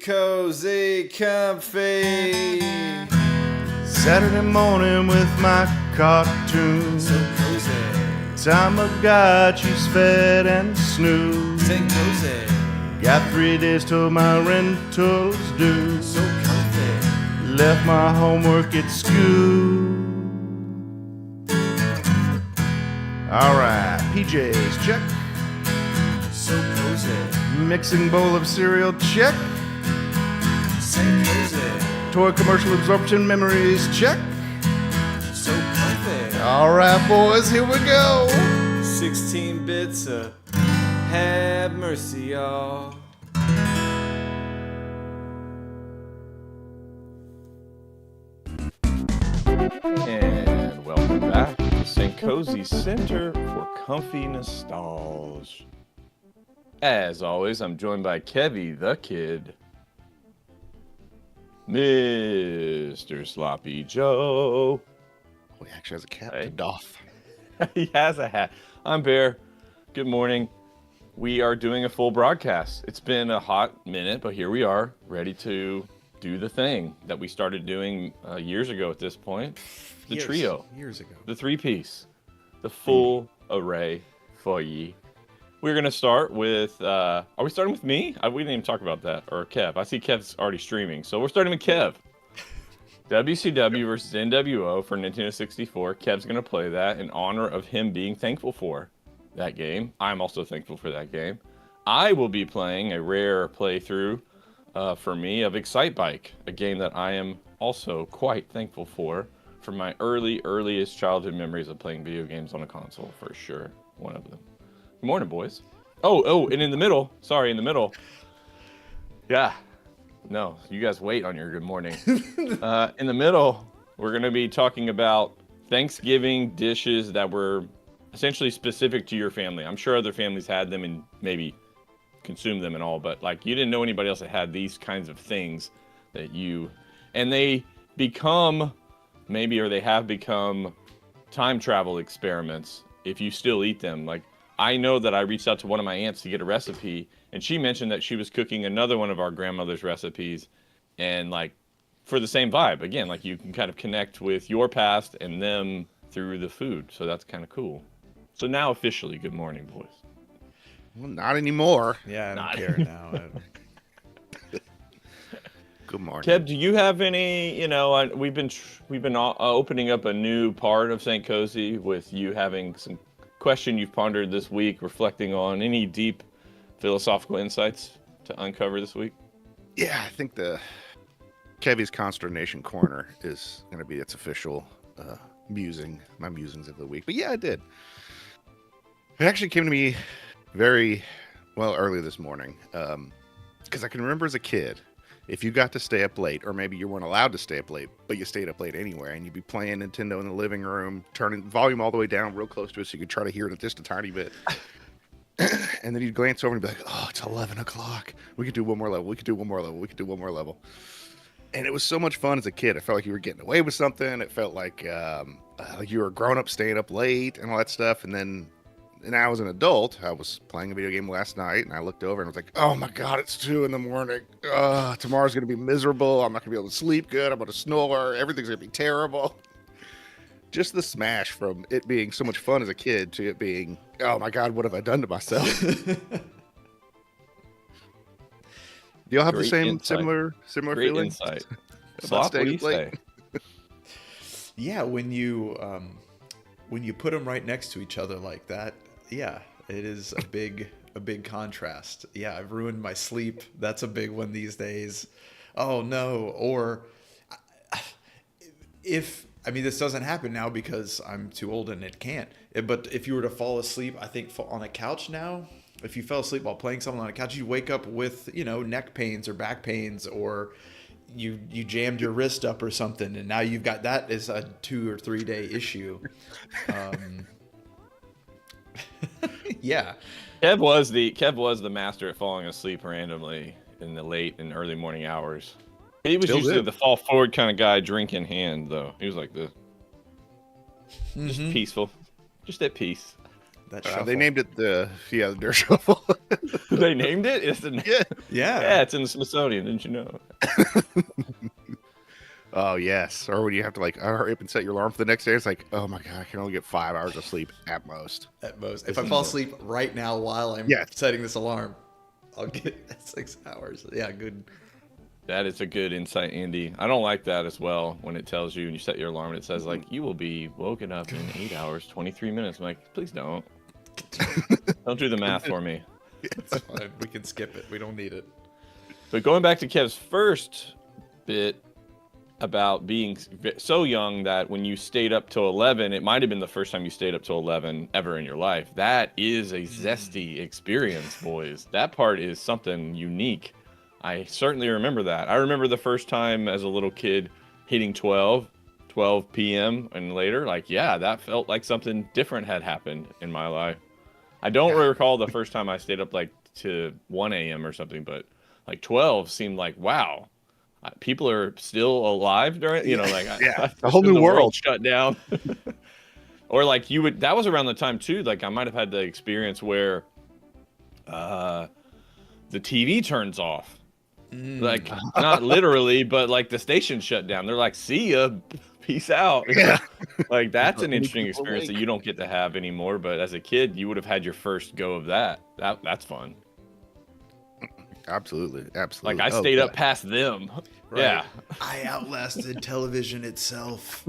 Kohzee, comfy. Saturday morning with my cartoon. So cozy. Time I got you fed and snoozed. Say cozy. Got 3 days till my rental's due. So comfy. Left my homework at school. Alright, PJs, check. So cozy. Mixing bowl of cereal, check. Say cozy. Toy commercial absorption memories, check. So comfy. Alright, boys, here we go. 16 bits of have mercy, y'all. And welcome back to St. Kohzee Center for Comfy Nostalgia. As always, I'm joined by Kevy the Kid, Mr. Sloppy Joe. Oh, he actually has a cap Hey. to doff. He has a hat. I'm Bear. Good morning. We are doing a full broadcast. It's been a hot minute, but here we are, ready to do the thing that we started doing years ago at this point. The trio. Years ago. The three-piece. The full array for ye. We're going to start with, are we starting with me? We didn't even talk about that. Or Kev. I see Kev's already streaming. So we're starting with Kev. WCW versus NWO for Nintendo 64. Kev's going to play that in honor of him being thankful for that game. I'm also thankful for that game. I will be playing a rare playthrough for me of Excite Bike, a game that I am also quite thankful for my earliest childhood memories of playing video games on a console, for sure. One of them. Good morning, boys. Oh, and in the middle, yeah. No, you guys wait on your good morning. In the middle, we're going to be talking about Thanksgiving dishes that were essentially specific to your family. I'm sure other families had them and maybe consumed them and all, but like you didn't know anybody else that had these kinds of things and they become they have become time travel experiments if you still eat them. Like I know that I reached out to one of my aunts to get a recipe, and she mentioned that she was cooking another one of our grandmother's recipes, and like for the same vibe. Again, like you can kind of connect with your past and them through the food. So that's kind of cool. So now officially, good morning, boys. Well, not anymore. Yeah, I don't Not care now. Good morning. Kev, do you have any? We've been opening up a new part of St. Kohzee with you having some question you've pondered this week, reflecting on any deep philosophical insights to uncover this week. Yeah, I think the Kevy's Consternation Corner is going to be its official my musings of the week. But yeah, I did. It actually came to me very early this morning, because I can remember as a kid, if you got to stay up late, or maybe you weren't allowed to stay up late, but you stayed up late anyway, and you'd be playing Nintendo in the living room, turning the volume all the way down real close to it so you could try to hear it just a tiny bit. And then you'd glance over and be like, oh, it's 11 o'clock. We could do one more level. We could do one more level. We could do one more level. And it was so much fun as a kid. I felt like you were getting away with something. It felt like you were a grown up staying up late and all that stuff. And then now as an adult, I was playing a video game last night, and I looked over and was like, oh my God, it's 2 a.m. Tomorrow's going to be miserable. I'm not going to be able to sleep good. I'm going to snore. Everything's going to be terrible. Just the smash from it being so much fun as a kid to it being, oh my God, what have I done to myself? Do y'all have the same insight. similar Great feelings? Insight. About Slop, what do staying you up late? say? Yeah, when you put them right next to each other like that, yeah, it is a big contrast. Yeah, I've ruined my sleep. That's a big one these days. Oh no, or this doesn't happen now because I'm too old and it can't. But if you were to fall asleep, I think on a couch now, if you fell asleep while playing something on a couch, you wake up with, neck pains or back pains, or you jammed your wrist up or something, and now you've got that as a 2 or 3 day issue. Yeah. Kev was the master at falling asleep randomly in the late and early morning hours. He was usually the fall forward kind of guy, drink in hand, though. He was like this. Just peaceful. Just at peace. They named it the Dirt Shuffle. They named it? Yeah, it's in the Smithsonian. Didn't you know? Oh, yes. Or when you have to hurry up and set your alarm for the next day, it's like, oh my God, I can only get 5 hours of sleep at most. If I fall asleep right now while I'm setting this alarm, I'll get 6 hours. Yeah, good. That is a good insight, Andy. I don't like that as well when it tells you, and you set your alarm, and it says, you will be woken up in 8 hours, 23 minutes. I'm like, please don't. Don't do the math for me. It's fine. We can skip it. We don't need it. But going back to Kev's first bit about being so young that when you stayed up till 11, it might have been the first time you stayed up till 11 ever in your life. That is a zesty experience, boys. That part is something unique. I certainly remember that. I remember the first time as a little kid hitting 12 p.m. and later. That felt like something different had happened in my life. I don't recall the first time I stayed up to 1 a.m. or something, but 12 seemed like, wow, people are still alive during, a whole new world shut down. Or that was around the time too. I might have had the experience where the TV turns off. Not literally, but the station shut down. They're like, see ya, peace out. Yeah. That's an interesting experience that you don't get to have anymore. But as a kid, you would have had your first go of that. That's fun. Absolutely. I stayed up past them. Right. Yeah. I outlasted television itself.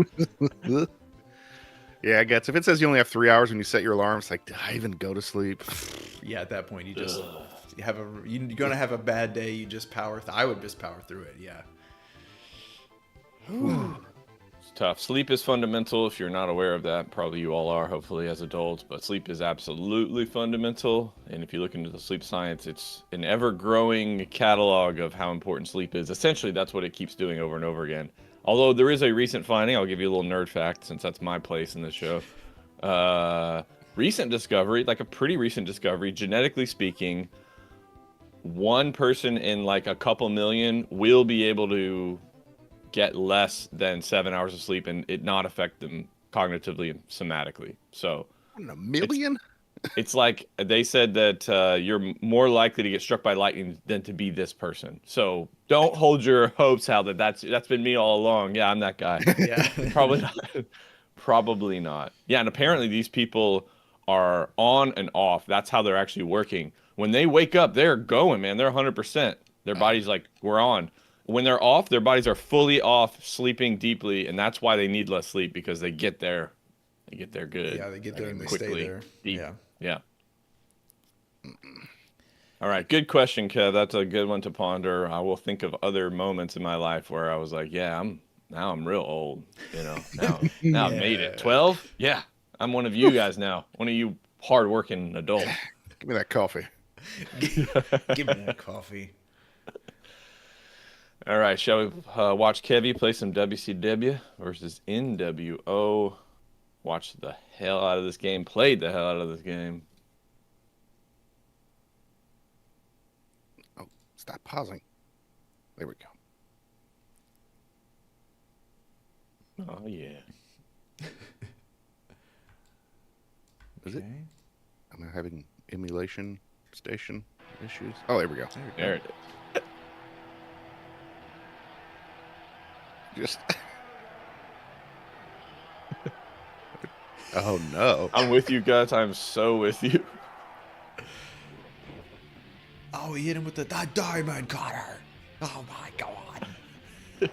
Yeah, I guess if it says you only have 3 hours when you set your alarm, it's like, did I even go to sleep? Yeah, at that point, you just you're gonna have a bad day. You just power. I would just power through it. Yeah. It's tough. Sleep is fundamental. If you're not aware of that, probably you all are, hopefully, as adults. But sleep is absolutely fundamental. And if you look into the sleep science, it's an ever-growing catalog of how important sleep is. Essentially, that's what it keeps doing over and over again. Although there is a recent finding, I'll give you a little nerd fact, since that's my place in this show. Recent discovery, a pretty recent discovery, genetically speaking, one person in a couple million will be able to get less than 7 hours of sleep and it not affect them cognitively and somatically. So a million? It's they said that you're more likely to get struck by lightning than to be this person. So don't hold your hopes out that's been me all along. Yeah, I'm that guy. Yeah. Probably not. Probably not. Yeah, and apparently these people are on and off. That's how they're actually working. When they wake up, they're going, man. They're 100%. Their body's like, we're on. when they're off, their bodies are fully off, sleeping deeply, and that's why they need less sleep because they get there good. Yeah, they get there and they quickly, stay there. deep. Yeah. Yeah. All right, good question, Kev. That's a good one to ponder. I will think of other moments in my life where I was like, yeah, I'm real old, you know. Now I've made it. 12? Yeah. I'm one of you guys now. One of you hardworking adults. Give me that coffee. Give me that coffee. All right, shall we watch Kevy play some WCW versus NWO? Watch the hell out of this game. Played the hell out of this game. Oh, stop pausing. There we go. Oh, yeah. Is it? Am I having emulation station issues? Oh, there we go. There it is. Just. Oh no! I'm with you guys. I'm so with you. Oh, he hit him with the diamond cutter. Oh my god.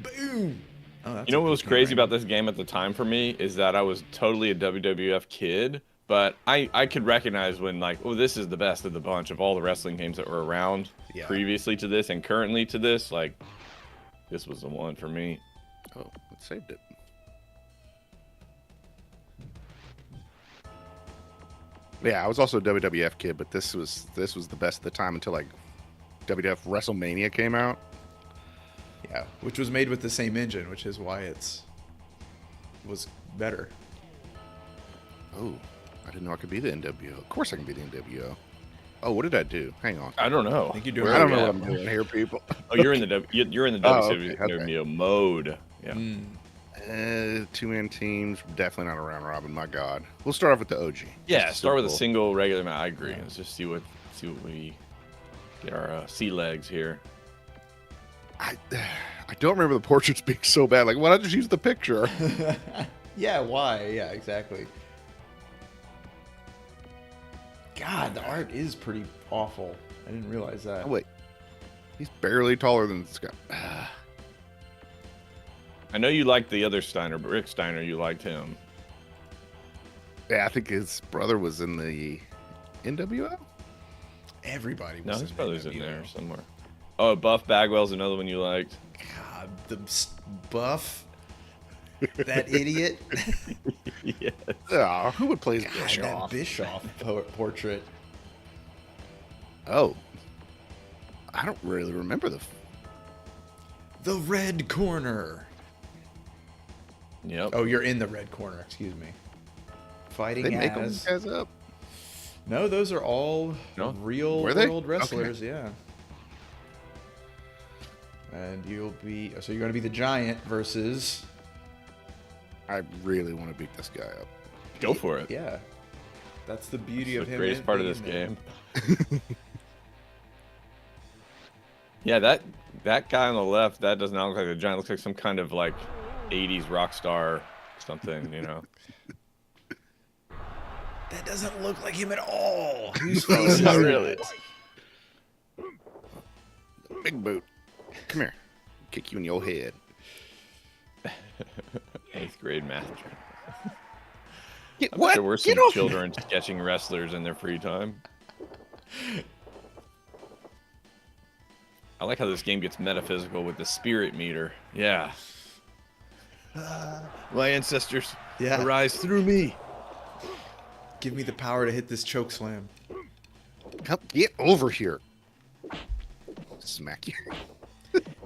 Boom. Oh, You know what was crazy about this game at the time for me is that I was totally a WWF kid, but I could recognize when, like, oh, this is the best of the bunch of all the wrestling games that were around previously to this and currently to this. Like, this was the one for me. Oh, it saved it. Yeah, I was also a WWF kid, but this was the best of the time until like WWF WrestleMania came out. Yeah, which was made with the same engine, which is why was better. Oh, I didn't know I could be the NWO. Of course I can be the NWO. Oh, what did I do? Hang on. I don't know. I think you're doing I don't know what I'm doing here, people. Oh, you're in the you're in the Oh, WCW mode. Yeah. Two-man teams, definitely not a round robin. My God, we'll start off with the OG. Yeah, Just start with a simple. single regular match. I agree. Let's just see what we get our sea legs here. I don't remember the portraits being so bad. Like, why not just use the picture? Yeah, why? Yeah, exactly. God, the art is pretty awful. I didn't realize that. Oh, wait, he's barely taller than Scott. I know you liked the other Steiner, but Rick Steiner, you liked him. Yeah, I think his brother was in the NWO. Everybody was No, his in brother's in NWO. there somewhere. Oh, Buff Bagwell's another one you liked. God, the Buff. That idiot. Yes. Oh, who would play his God, Bischoff? that Bischoff portrait. Oh, I don't really remember The red corner. Yep. Oh, you're in the red corner. Excuse me. Fighting They make as. those guys up. No, those are all No? real Were they? world wrestlers. Yeah. And you'll be. So you're going to be the Giant versus. I really want to beat this guy up. Go for it. Yeah. That's the beauty It's of the him. greatest part of being this there. game. Yeah, that guy on the left, that does not look like a giant. It looks like some kind of like 80s rock star something, you know. That doesn't look like him at all. Whose No, face is not that? really. Big boot. Come here. Kick you in your head. 8th grade math. Get, I bet what? there were some Get off children sketching wrestlers in their free time. I like how this game gets metaphysical with the spirit meter. Yeah. My ancestors Yeah. arise through me. Give me the power to hit this choke slam. Get over here. Smack you.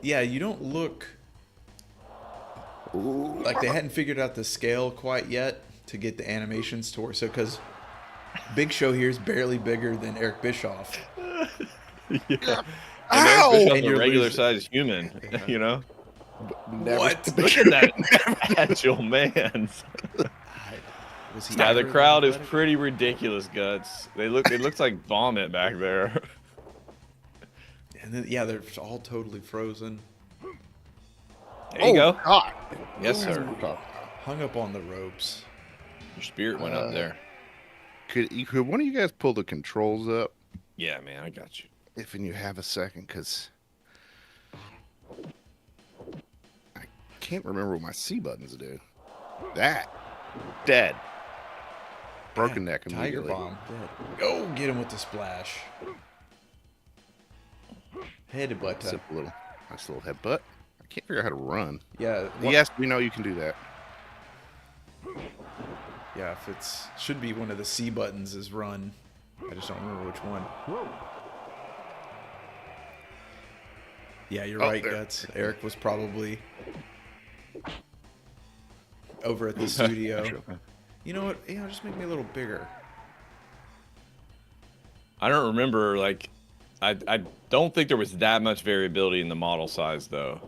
Yeah, you don't look Ooh. like they hadn't figured out the scale quite yet to get the animations to work. So, because Big Show here is barely bigger than Eric Bischoff. Yeah. Ow! And Eric Bischoff's And a you're regular losing. sized human, you know? What? Look at that agile man. Was he Yeah, the ever crowd is athletic? pretty ridiculous, Guts. It looks like vomit back there. And then, yeah, they're all totally frozen. There you go. God. Yes, sir. Hung up on the ropes. Your spirit went up there. Could one of you guys pull the controls up? Yeah, man, I got you. if and you have a second, because I can't remember what my C buttons do. That. Dead. Broken neck Tiger immediately. bomb. Dead. Go get him with the splash. Headbutt. Simple little, nice little headbutt. I can't figure out how to run. Yeah. Yes, we know you can do that. Yeah, if it's should be one of the C buttons is run. I just don't remember which one. Yeah, you're right, there. Guts. Eric was probably over at the studio. You know what? Yeah, just make me a little bigger. I don't remember, like, I don't think there was that much variability in the model size, though.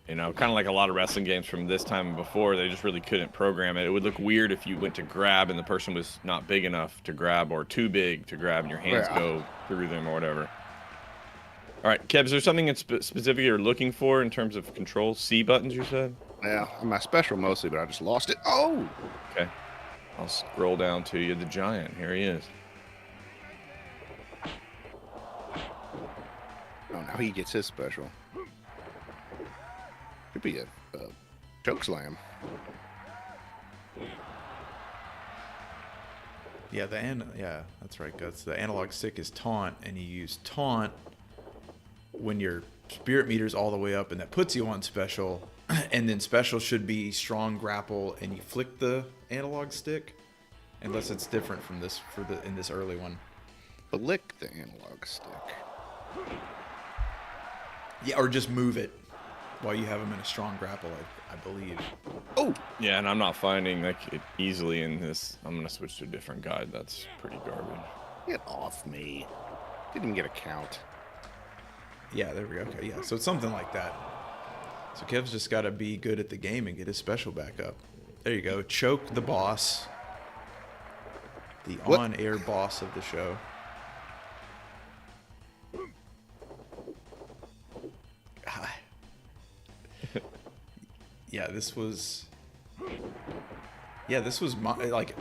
You know, kind of like a lot of wrestling games from this time and before, they just really couldn't program it. It would look weird if you went to grab and the person was not big enough to grab or too big to grab and your hands go through them or whatever. All right, Kev, is there something in specific you're looking for in terms of control? C buttons, you said? Yeah, my special mostly, but I just lost it. Oh! Okay. I'll scroll down to you, the giant. Here he is. Oh, now he gets his special. Could be a choke slam. Yeah, yeah, that's right, Guts. The analog stick is taunt, and you use taunt when your spirit meter's all the way up, and that puts you on special. And then special should be strong grapple, and you flick the analog stick, unless it's different from this in this early one. Flick the analog stick. Yeah, or just move it while you have them in a strong grapple, I believe. Oh! Yeah, and I'm not finding like it easily in this. I'm gonna switch to a different guide. That's pretty garbage. Get off me. Didn't even get a count. Yeah, there we go. Okay, yeah, so it's something like that. So Kev's just got to be good at the game and get his special back up. There you go. Choke the boss. The on-air boss of the show. Yeah, this was like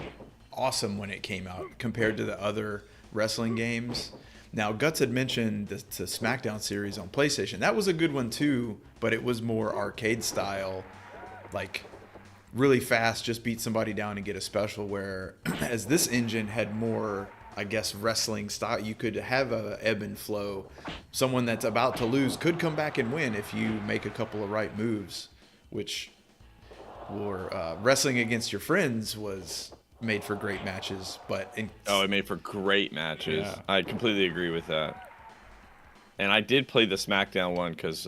awesome when it came out compared to the other wrestling games. Now, Guts had mentioned the SmackDown series on PlayStation. That was a good one too, but it was more arcade style, like really fast, just beat somebody down and get a special, where as this engine had more, I guess, wrestling style. You could have a ebb and flow. Someone that's about to lose could come back and win if you make a couple of right moves, which were wrestling against your friends was made for great matches. But it made for great matches. Yeah. I completely agree with that. And I did play the SmackDown one because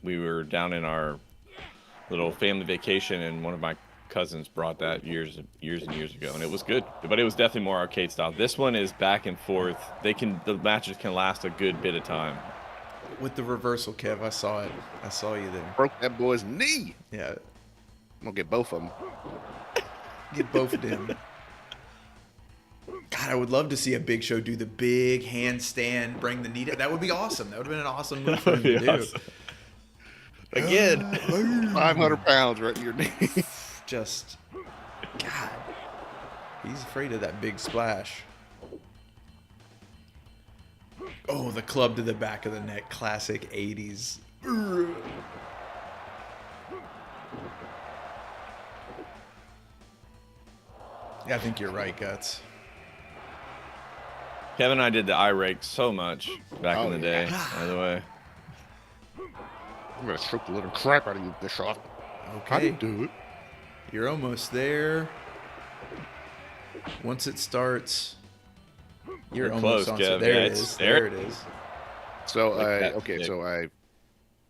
we were down in our little family vacation, and one of my cousins brought that years and years ago, and it was good. But it was definitely more arcade style. This one is back and forth. The matches can last a good bit of time. with the reversal, Kev, I saw it. I saw you there. Broke that boy's knee. Yeah, I'm gonna get both of them. get both of them. God, I would love to see a Big Show do the big handstand, bring the knee down. That would be awesome. That would have been an awesome move for him to do. Awesome. Again, 500 pounds right in your knee. Just, God, he's afraid of that big splash. Oh, the club to the back of the neck, classic 80s. Yeah, I think you're right, Guts. Kevin and I did the eye rake so much back in the day, by the way. I'm gonna choke the little crap out of you, Bischoff. Okay. I didn't do it. You're almost there. Once it starts, you're almost close, on. Kev. So there Yeah, it it's is. there. There it is. So that so I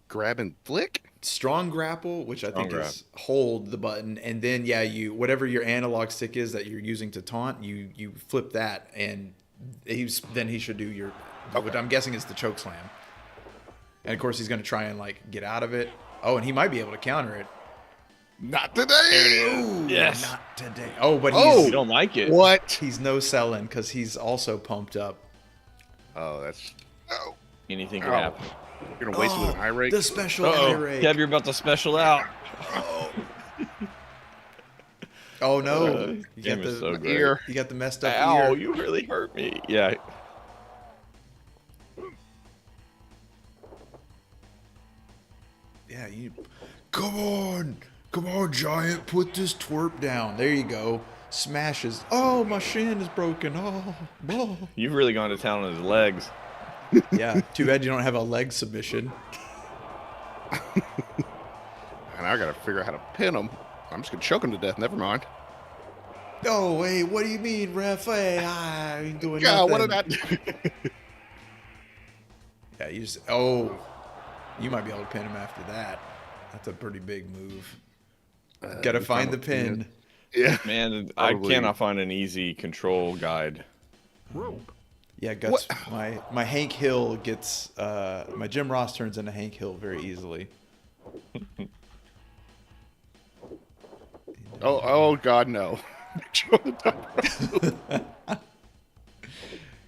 grab and flick. Strong grapple, which I think Strong is hold the button, and then you whatever your analog stick is that you're using to taunt, you flip that, and he should do your, what I'm guessing is the choke slam. And of course he's going to try and like get out of it. Oh, and he might be able to counter it. Not today. Ooh, Yes. not today. Oh, but You don't like it. What? he's no selling because he's also pumped up. Oh, that's. Oh, Anything could Ow. happen. you're gonna waste it with an eye rake. The special Uh-oh. eye rake. Kev, you're about to special out. Oh no! This You game got is so the great. ear. You got the messed up Ow, ear. you really hurt me. Yeah. Yeah, come on, giant, put this twerp down. There you go. Smashes. Oh, my shin is broken. Oh. You've really gone to town on his legs. Yeah, too bad you don't have a leg submission. And I gotta figure out how to pin him. I'm just gonna choke him to death. Never mind. Oh, wait, what do you mean, ref? Hey, I ain't doing God, nothing. what did I do? Yeah, you might be able to pin him after that. That's a pretty big move. Gotta find the pin. Yeah. Man, Probably. I cannot find an easy control guide. Yeah, Guts. My Hank Hill gets my Jim Ross turns into Hank Hill very easily. Oh God, no.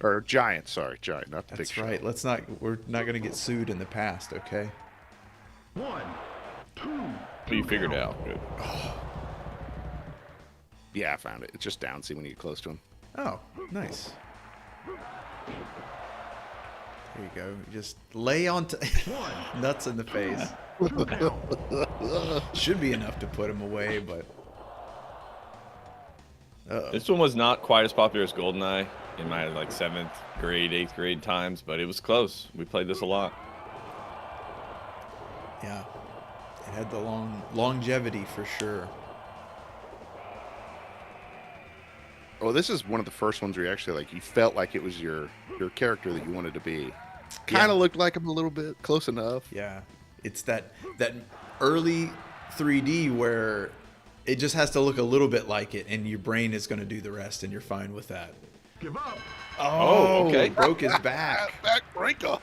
Or giant, sorry, giant, not the That's big right. We're not gonna get sued in the past, okay? 1, 2. You figured it out. Good. Yeah, I found it. It's just down. See when you get close to him. Oh, nice. There you go. Just lay on nuts in the face. Should be enough to put him away, but This one was not quite as popular as GoldenEye in my like 7th grade, 8th grade times, but it was close. We played this a lot. yeah, it had the longevity for sure. Oh, this is one of the first ones where you actually you felt like it was your character that you wanted to be. Kind of looked like him a little bit, close enough. Yeah, it's that early 3D where it just has to look a little bit like it, and your brain is going to do the rest, and you're fine with that. Give up. Oh, okay. Broke his back Back breaker.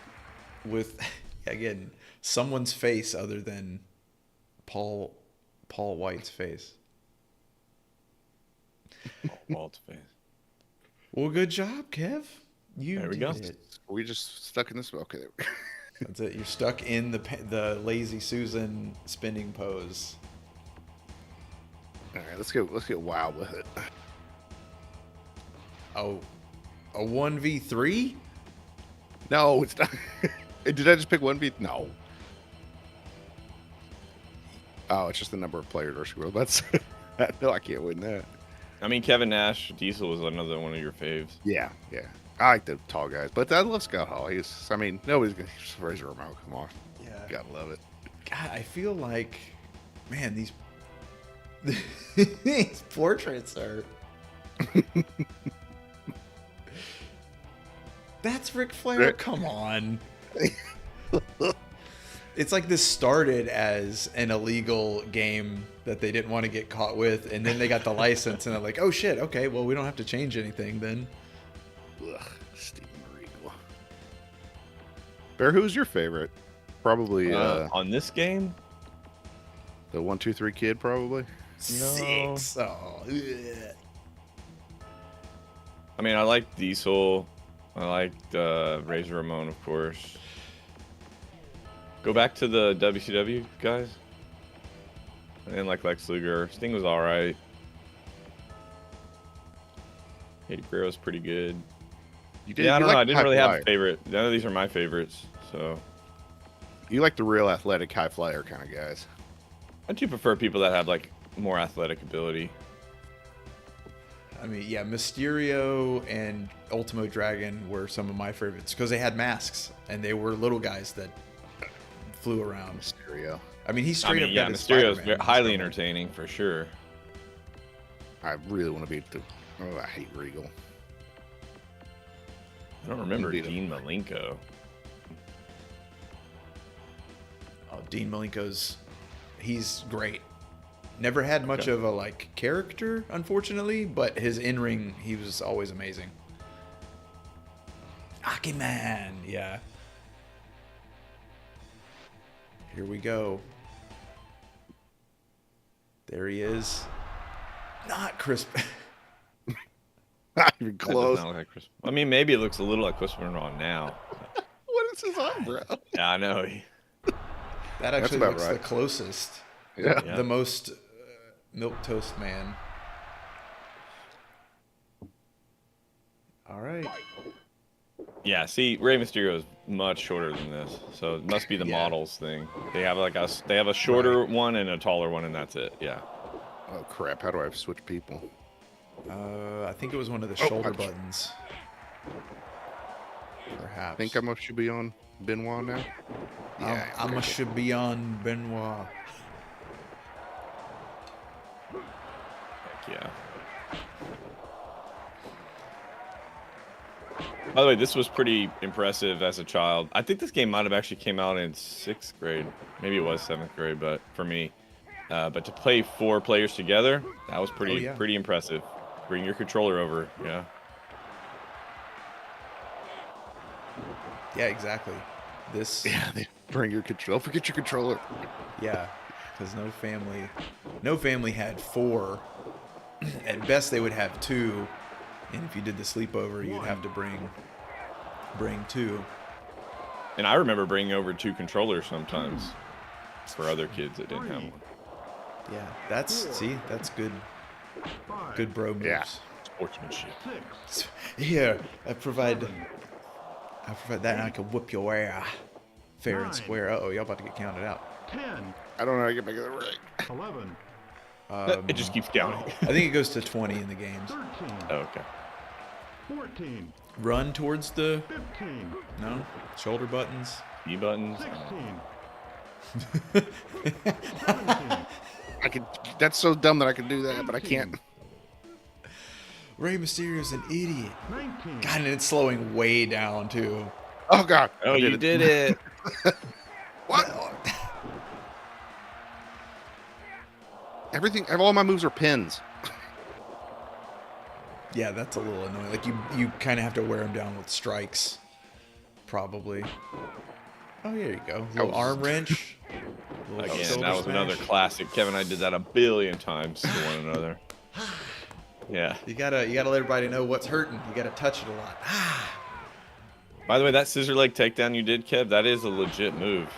with again someone's face other than Paul White's face. Walt's face. Well, good job, Kev. There we did go. it. We just stuck in this. Okay, there we go. That's it. You're stuck in the lazy Susan spinning pose. All right, let's get wild with it. Oh, a 1v3? No, it's not. Did I just pick 1v? No. Oh, it's just the number of players versus world. That's no, I can't win that. I mean, Kevin Nash, Diesel was another one of your faves. Yeah. I like the tall guys, but I love Scott Hall. Nobody's gonna raise a remote. Come on, Yeah. gotta love it. God, I feel like, man, these these portraits are. That's Ric Flair. Come on. It's like this started as an illegal game that they didn't want to get caught with, and then they got the license, and they're like, "Oh shit, okay, well we don't have to change anything then." Ugh, Steven Regal. Bear, who's your favorite? Probably On this game? the 1, 2, 3 kid. Probably. No. 6. Oh, ugh. I mean, I liked Diesel. I liked Razor Ramon, of course. Go back to the WCW guys. I didn't like Lex Luger. Sting was all right. Eddie Guerrero's pretty good. Yeah, I don't know. I didn't really have a favorite. None of these are my favorites. So You like the real athletic, high flyer kind of guys. I do prefer people that have like more athletic ability. I mean, yeah, Mysterio and Ultimo Dragon were some of my favorites because they had masks and they were little guys that flew around. Mysterio. I mean, he straight up yeah, got his Mysterio's Spider-Man highly stuff. entertaining for sure. I really want to beat the. Oh, I hate Regal. I don't remember Indeed. Dean Malenko. Oh, Dean Malenko's, he's great. Never had much of a character, unfortunately, but his in-ring, he was always amazing. Aki Man, yeah. Here we go. There he is. Not Chris. Not even That does close. not look like Chris. I mean, maybe it looks a little like Chris Benoit now. What is his eyebrow? Yeah, I know. That actually about looks right. the closest. Yeah. Yeah. The most milk toast man. All right. Yeah, see, Rey Mysterio is much shorter than this. So it must be the Yeah. models thing. They have like a shorter one and a taller one, and that's it. Yeah. Oh crap! How do I switch people? I think it was one of the Oh, shoulder ouch. buttons. Perhaps. I think I should be on Benoit now. Yeah, I okay. should be on Benoit. Heck yeah. By the way, this was pretty impressive as a child. I think this game might have actually came out in 6th grade. Maybe it was 7th grade, but for me. But to play 4 players together, that was pretty yeah. pretty impressive. Bring your controller over, yeah. Yeah, exactly. This. Yeah, they bring your control. Forget your controller. Yeah, because no family had 4. At best, they would have 2, and if you did the sleepover, you'd have to bring 2. And I remember bringing over 2 controllers sometimes for other kids that didn't have one. Yeah, that's good. Good bro moves. Yeah. Sportsmanship. 6, Here, I provide that, and I can whoop your ass fair and 9. square. Uh oh, y'all about to get counted out. 10, I don't know how to get back to the ring. 11, It just keeps counting. I think it goes to 20 in the games. 13, Oh, okay. 14, Run towards the 15, no shoulder buttons. E buttons. 16, 17, I could. That's so dumb that I can do that, but I can't. Rey Mysterio's an idiot. 19, God, and it's slowing way down too. Oh god! Oh, I you did it. What? Everything. All my moves are pins. Yeah, that's a little annoying. Like you kind of have to wear them down with strikes, probably. Oh, here you go. Little was- arm wrench. Little Again, shoulder that was smash. another classic. Kevin and I did that a billion times to one another. Yeah. You gotta let everybody know what's hurting. You gotta touch it a lot. By the way, that scissor leg takedown you did, Kev, that is a legit move.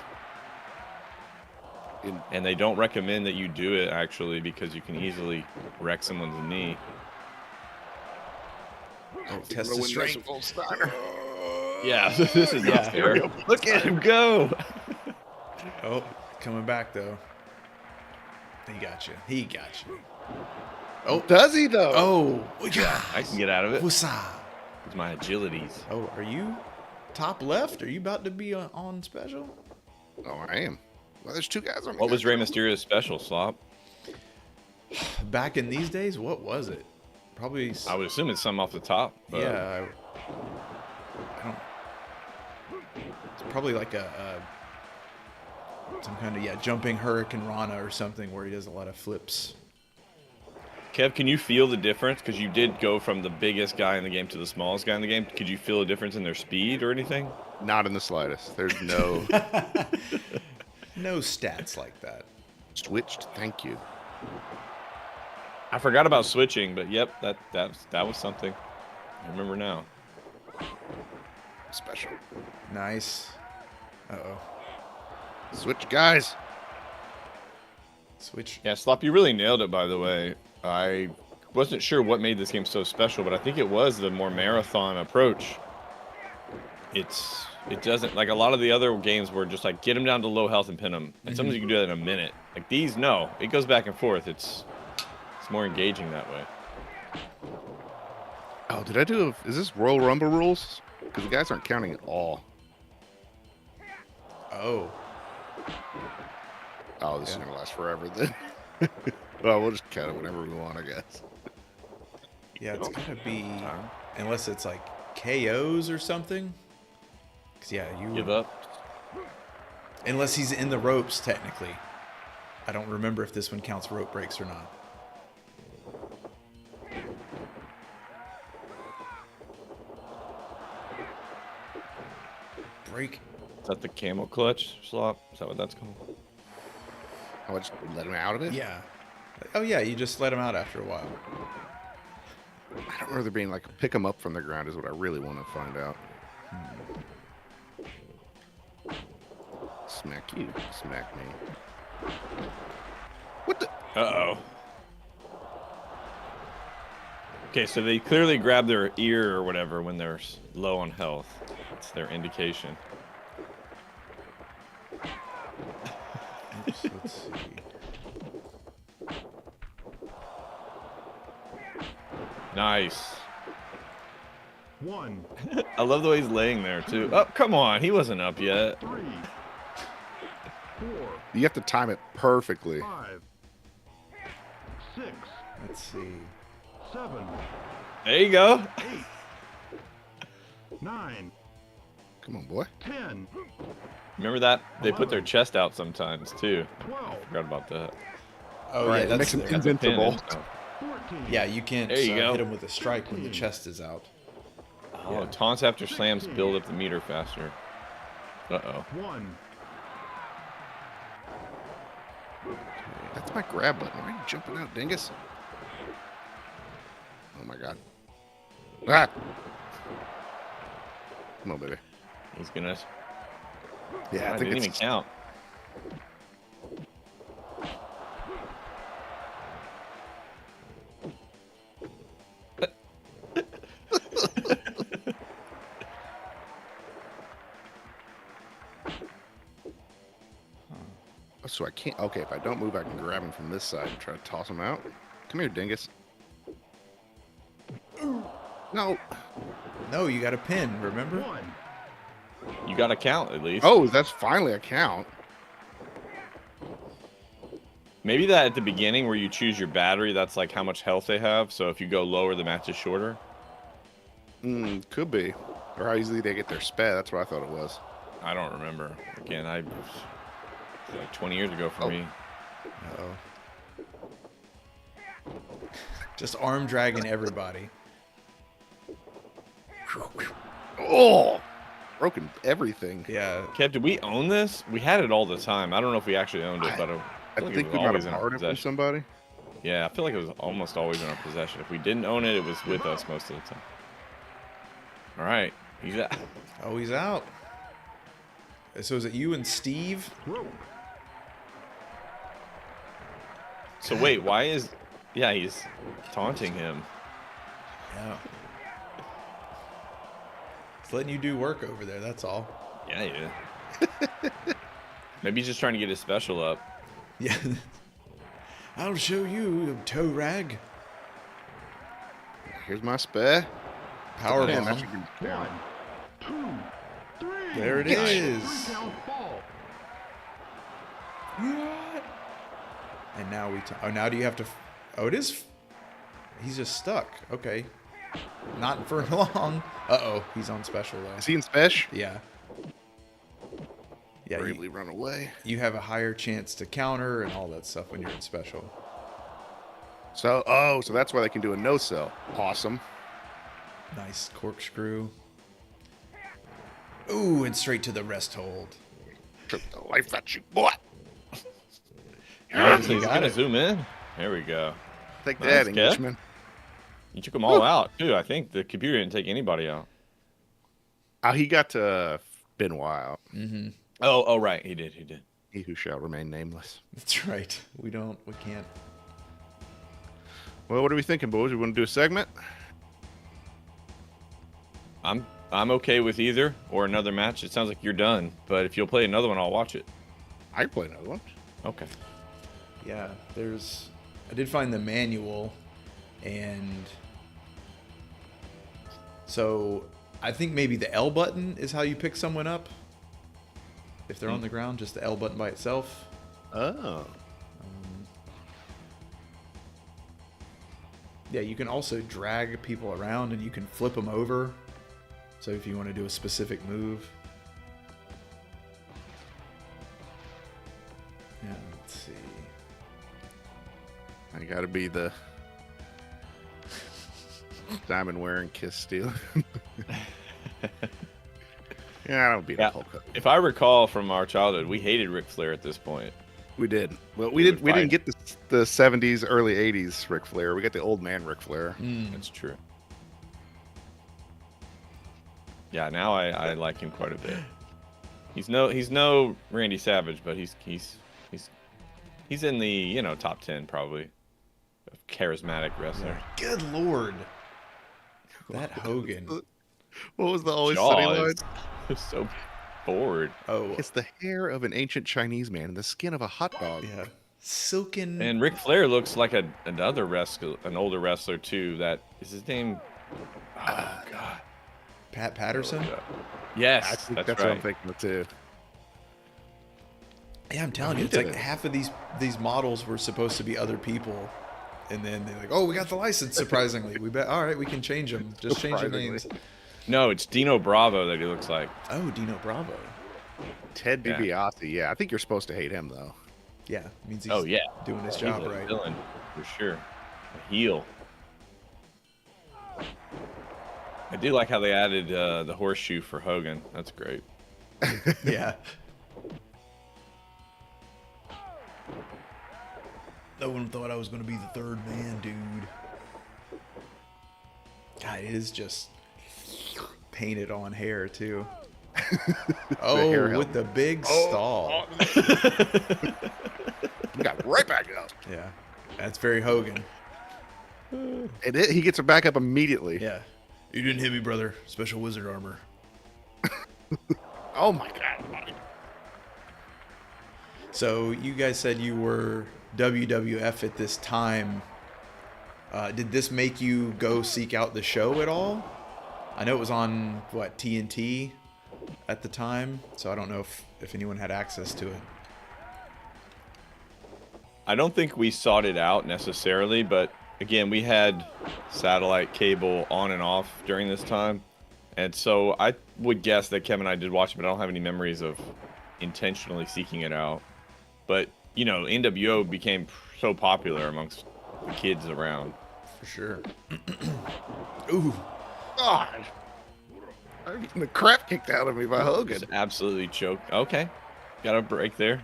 And they don't recommend that you do it, actually, because you can easily wreck someone's knee. Test his strength. Yeah, this is not fair. Look at him go. Oh, coming back though. He got you. He got you. Oh, does he though? Oh, yeah. I can get out of it. Woosah. It's my agilities. Oh, are you top left? Are you about to be on special? Oh, I am. Well, there's 2 guys on me. What was Rey Mysterio's special, Slop? Back in these days, what was it? Probably. I would assume it's some off the top. But Yeah. I don't. It's probably like some kind of jumping Hurricane Rana or something where he does a lot of flips. Kev, can you feel the difference? Because you did go from the biggest guy in the game to the smallest guy in the game. Could you feel a difference in their speed or anything? Not in the slightest. There's no No stats like that. switched. Thank you. I forgot about switching, but yep, that was something. I remember now. Special. Nice. Uh-oh. Switch guys. Switch. Yeah, Slop, you really nailed it, by the way. I wasn't sure what made this game so special, but I think it was the more marathon approach. It doesn't, like a lot of the other games were just like, get them down to low health and pin them. And sometimes you can do that in a minute. Like these, no. It goes back and forth. It's more engaging that way. Oh, did I do? Is this Royal Rumble rules? Because the guys aren't counting at all. Oh. Oh, this is gonna last forever then. Well, we'll just count it whenever we want, I guess. Yeah, it's gotta be, unless it's like KOs or something. Cause yeah, you Give up. Unless he's in the ropes, technically. I don't remember if this one counts rope breaks or not. Break. Is that the camel clutch, Slop? Is that what that's called? I would just let him out of it. Yeah. Oh yeah, you just let him out after a while. I don't remember there being like pick him up from the ground is what I really want to find out. Smack you, smack me. What the? Uh-oh. Okay, so they clearly grab their ear or whatever when they're low on health. It's their indication. Let's see. Nice. 1, I love the way he's laying there too. Oh, come on, he wasn't up yet. 3, 4, You have to time it perfectly. 5, 6, Let's see. 7, There you go. 9, Come on, boy. 10, Remember that they put their chest out sometimes too. 12, Forgot about that. Oh Right, yeah, it that's makes him the- That's a pin, invincible. isn't it? 14, yeah. You can't There you go. hit him with a strike when the chest is out. Oh, taunts after slams build up the meter faster. Uh-oh. 1, That's my grab button. Why are you jumping out, dingus? Oh my god. Ah! Come on, baby. He's gonna. Yeah, I I think didn't even it's count. so I can't. Okay, if I don't move, I can grab him from this side and try to toss him out. Come here, dingus. No. No, you got a pin. Remember? 1, You got to count at least. Oh, that's finally a count. Maybe that at the beginning where you choose your battery, that's like how much health they have. So if you go lower, the match is shorter. Could be. Or how easily they get their sped. That's what I thought it was. I don't remember. Again, like 20 years ago for me. Uh-oh. Just arm dragging everybody. Oh, broken everything. Yeah. Kev, did we own this? We had it all the time. I don't know if we actually owned it, but I feel like think it we was might always have in our borrowed it from possession. somebody. Yeah, I feel like it was almost always in our possession. If we didn't own it, it was with us most of the time. All right, he's out. Oh, he's out. So is it you and Steve? rope, So wait, why is? Yeah, he's taunting him. Yeah. It's letting you do work over there, that's all. Yeah, yeah. Maybe he's just trying to get his special up. Yeah. I'll show you, toe rag. Here's my spare. Power Man, bomb. that should be 1, 2, 3. There it Nice. is. 3 count fall. And now oh, now do you have to? Oh, it is. He's just stuck. Okay. Not for long. Uh-oh, he's on special though. Is he in special? Yeah. Yeah, Bravely run away. you have a higher chance to counter and all that stuff when you're in special. So, so that's why they can do a no-sell. Awesome. Nice corkscrew. Ooh, and straight to the rest hold. Took the life out you, boy. He's got gonna it. zoom in. There we go. Take Nice, that, Kev. Englishman. You took them all out too. I think the computer didn't take anybody out. He got Benoit out. Oh, right, he did. He who shall remain nameless. That's right. We can't. Well, what are we thinking, boys? We want to do a segment? I'm okay with either or another match. It sounds like you're done, but if you'll play another one, I'll watch it. I can play another one. Okay. Yeah, I did find the manual, and so I think maybe the L button is how you pick someone up. If they're on the ground, just the L button by itself. Oh. Yeah, you can also drag people around and you can flip them over. So if you want to do a specific move. Yeah, let's see. I gotta be the diamond wearing kiss stealer. Yeah, I don't beat Yeah. Hulk Hogan. If I recall from our childhood, we hated Ric Flair at this point. We did. Well, we We did. would We didn't fight. get the 70s, early 80s Ric Flair. We got the old man Ric Flair. That's true. Yeah, now I like him quite a bit. He's no Randy Savage, but he's in the top 10 probably of charismatic wrestler. Good lord. That Hogan. What was the always sunny Jaw line? is so forward. Oh, It's the hair of an ancient Chinese man and the skin of a hot dog. yeah. Silken. And Ric Flair looks like another wrestler, an older wrestler too. That is his name. Oh God. Pat Patterson. Yes, I think that's that's what I'm right. thinking of too. Yeah, I'm telling you, He it's like did it. half of these models were supposed to be other people, and then they're like, "Oh, we got the license." Surprisingly, we bet. All right, we can change them. Just change the Surprisingly. names. No, it's Dino Bravo that he looks like. Oh, Dino Bravo. Ted Yeah. DiBiase. Yeah, I think you're supposed to hate him though. Yeah, means he's Oh yeah, doing his He's job a right. villain for sure. A heel. I do like how they added the horseshoe for Hogan. That's great. Yeah. No one thought I was going to be the third man, dude. God, it is just painted on hair, too. Oh, hair with helmet. the big stall. He got right back up. Yeah, that's very Hogan. He gets it back up immediately. Yeah. You didn't hit me, brother. Special wizard armor. Oh my God. So you guys said you were WWF at this time. Did this make you go seek out the show at all? I know it was on, what, TNT at the time, so I don't know if anyone had access to it. I don't think we sought it out necessarily, but again, we had satellite cable on and off during this time. And so I would guess that Kevin and I did watch it, but I don't have any memories of intentionally seeking it out. But, you know, NWO became so popular amongst the kids around. For sure. Ooh. God. I'm getting the crap kicked out of me by Hogan. Just absolutely choked. Okay. Got a break there.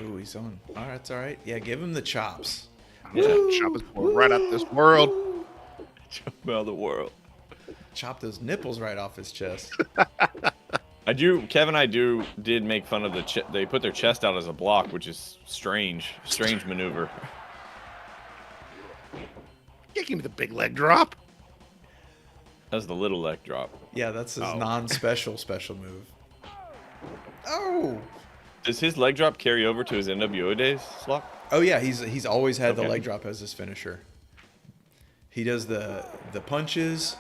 Ooh, he's on. All right, it's all right. Yeah, give him the chops. Yeah. Chop his boy right out this world. Well, the world. Chop those nipples right off his chest. Kevin and I did make fun of they put their chest out as a block, which is strange maneuver. Yeah, give me the big leg drop. That was the little leg drop. Yeah, that's his Oh. non-special special move. Oh. Does his leg drop carry over to his NWO days, Slock? Oh yeah, he's always had the Okay. leg drop as his finisher. He does the punches,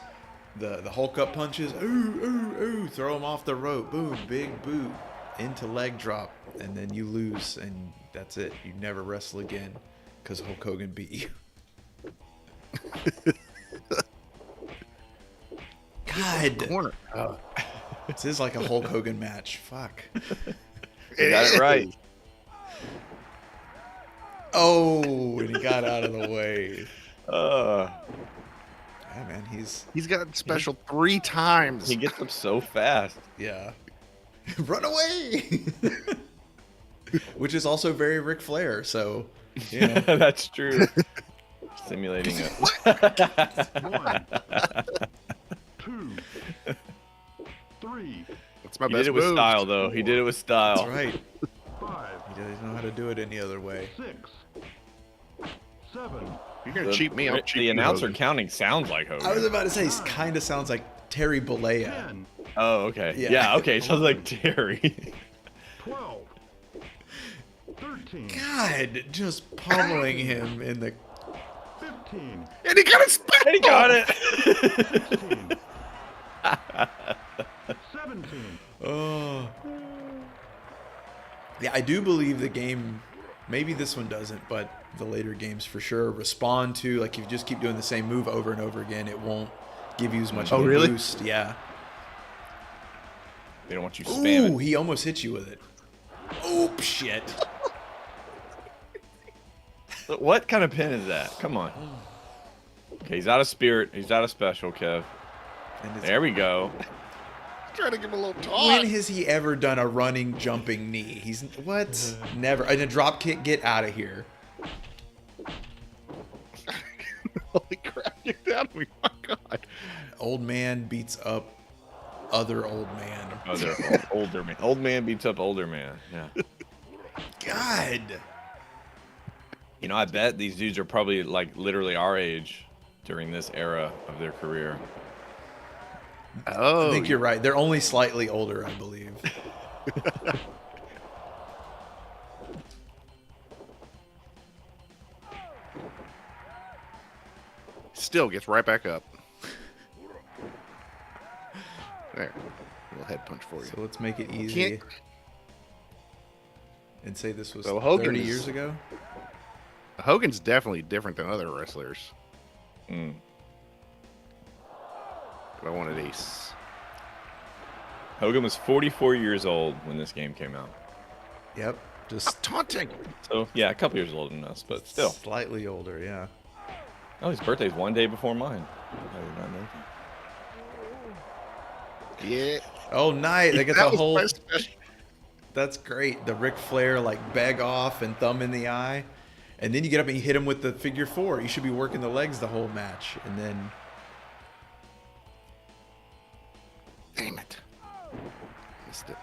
the Hulk up punches. Ooh, ooh, ooh! Throw him off the rope. Boom! Big boot into leg drop, and then you lose, and that's it. You never wrestle again because Hulk Hogan beat you. God, Corner. this is like a Hulk Hogan match. Fuck. You got it right. Oh, and he got out of the way. Yeah, man, He's got special 3 times. He gets up so fast. yeah. Run away. Which is also very Ric Flair, so yeah. That's true. Simulating it. 1, 2, 3, That's my He best did it with move. style, though. He did it with style. That's right. 5, He doesn't know how to do it any other way. 6, 7, You're gonna cheat me. I'll cheat The you, announcer Hogan. counting sounds like Hogan. I was about to say, he kind of sounds like Terry Bollea. 10, Oh, okay. Yeah. Yeah, okay. Sounds like Terry. 12, 13, God, just pummeling him in the. 15, And he got his special. He got it. 16, 17, Oh. Yeah, I do believe the game. Maybe this one doesn't, but the later games for sure respond to, like, if you just keep doing the same move over and over again, it won't give you as much of a really? boost. Yeah. They don't want you spamming. Ooh, he almost hit you with it. Oh, shit. What kind of pin is that? Come on. Okay, he's out of spirit. He's out of special, Kev. And it's- There we go. Trying to give him a little When taunt. has he ever done a running, jumping knee? He's what? Never. And a drop kick. Get out of here. Holy crap! Get down of me! My God. Old man beats up other old man. Oh, they're older man. Old man beats up older man. Yeah. God. You know, I bet these dudes are probably like literally our age during this era of their career. Oh, I think you're right. They're only slightly older, I believe. Still gets right back up. There. A little head punch for you. So let's make it easy. Can't- And say this was So Hogan 30 is- years ago? Hogan's definitely different than other wrestlers. Mm. But I wanted Ace. Hogan was 44 years old when this game came out. Yep. Just Taunting! So, yeah, a couple years older than us, but still. slightly older, yeah. Oh, his birthday's one day before mine. I did not know that. Yeah. Oh, nice. They get That the was whole. my special. That's great. The Ric Flair, like, beg off and thumb in the eye. And then you get up and you hit him with the figure four. You should be working the legs the whole match. And then. Damn it. Missed it.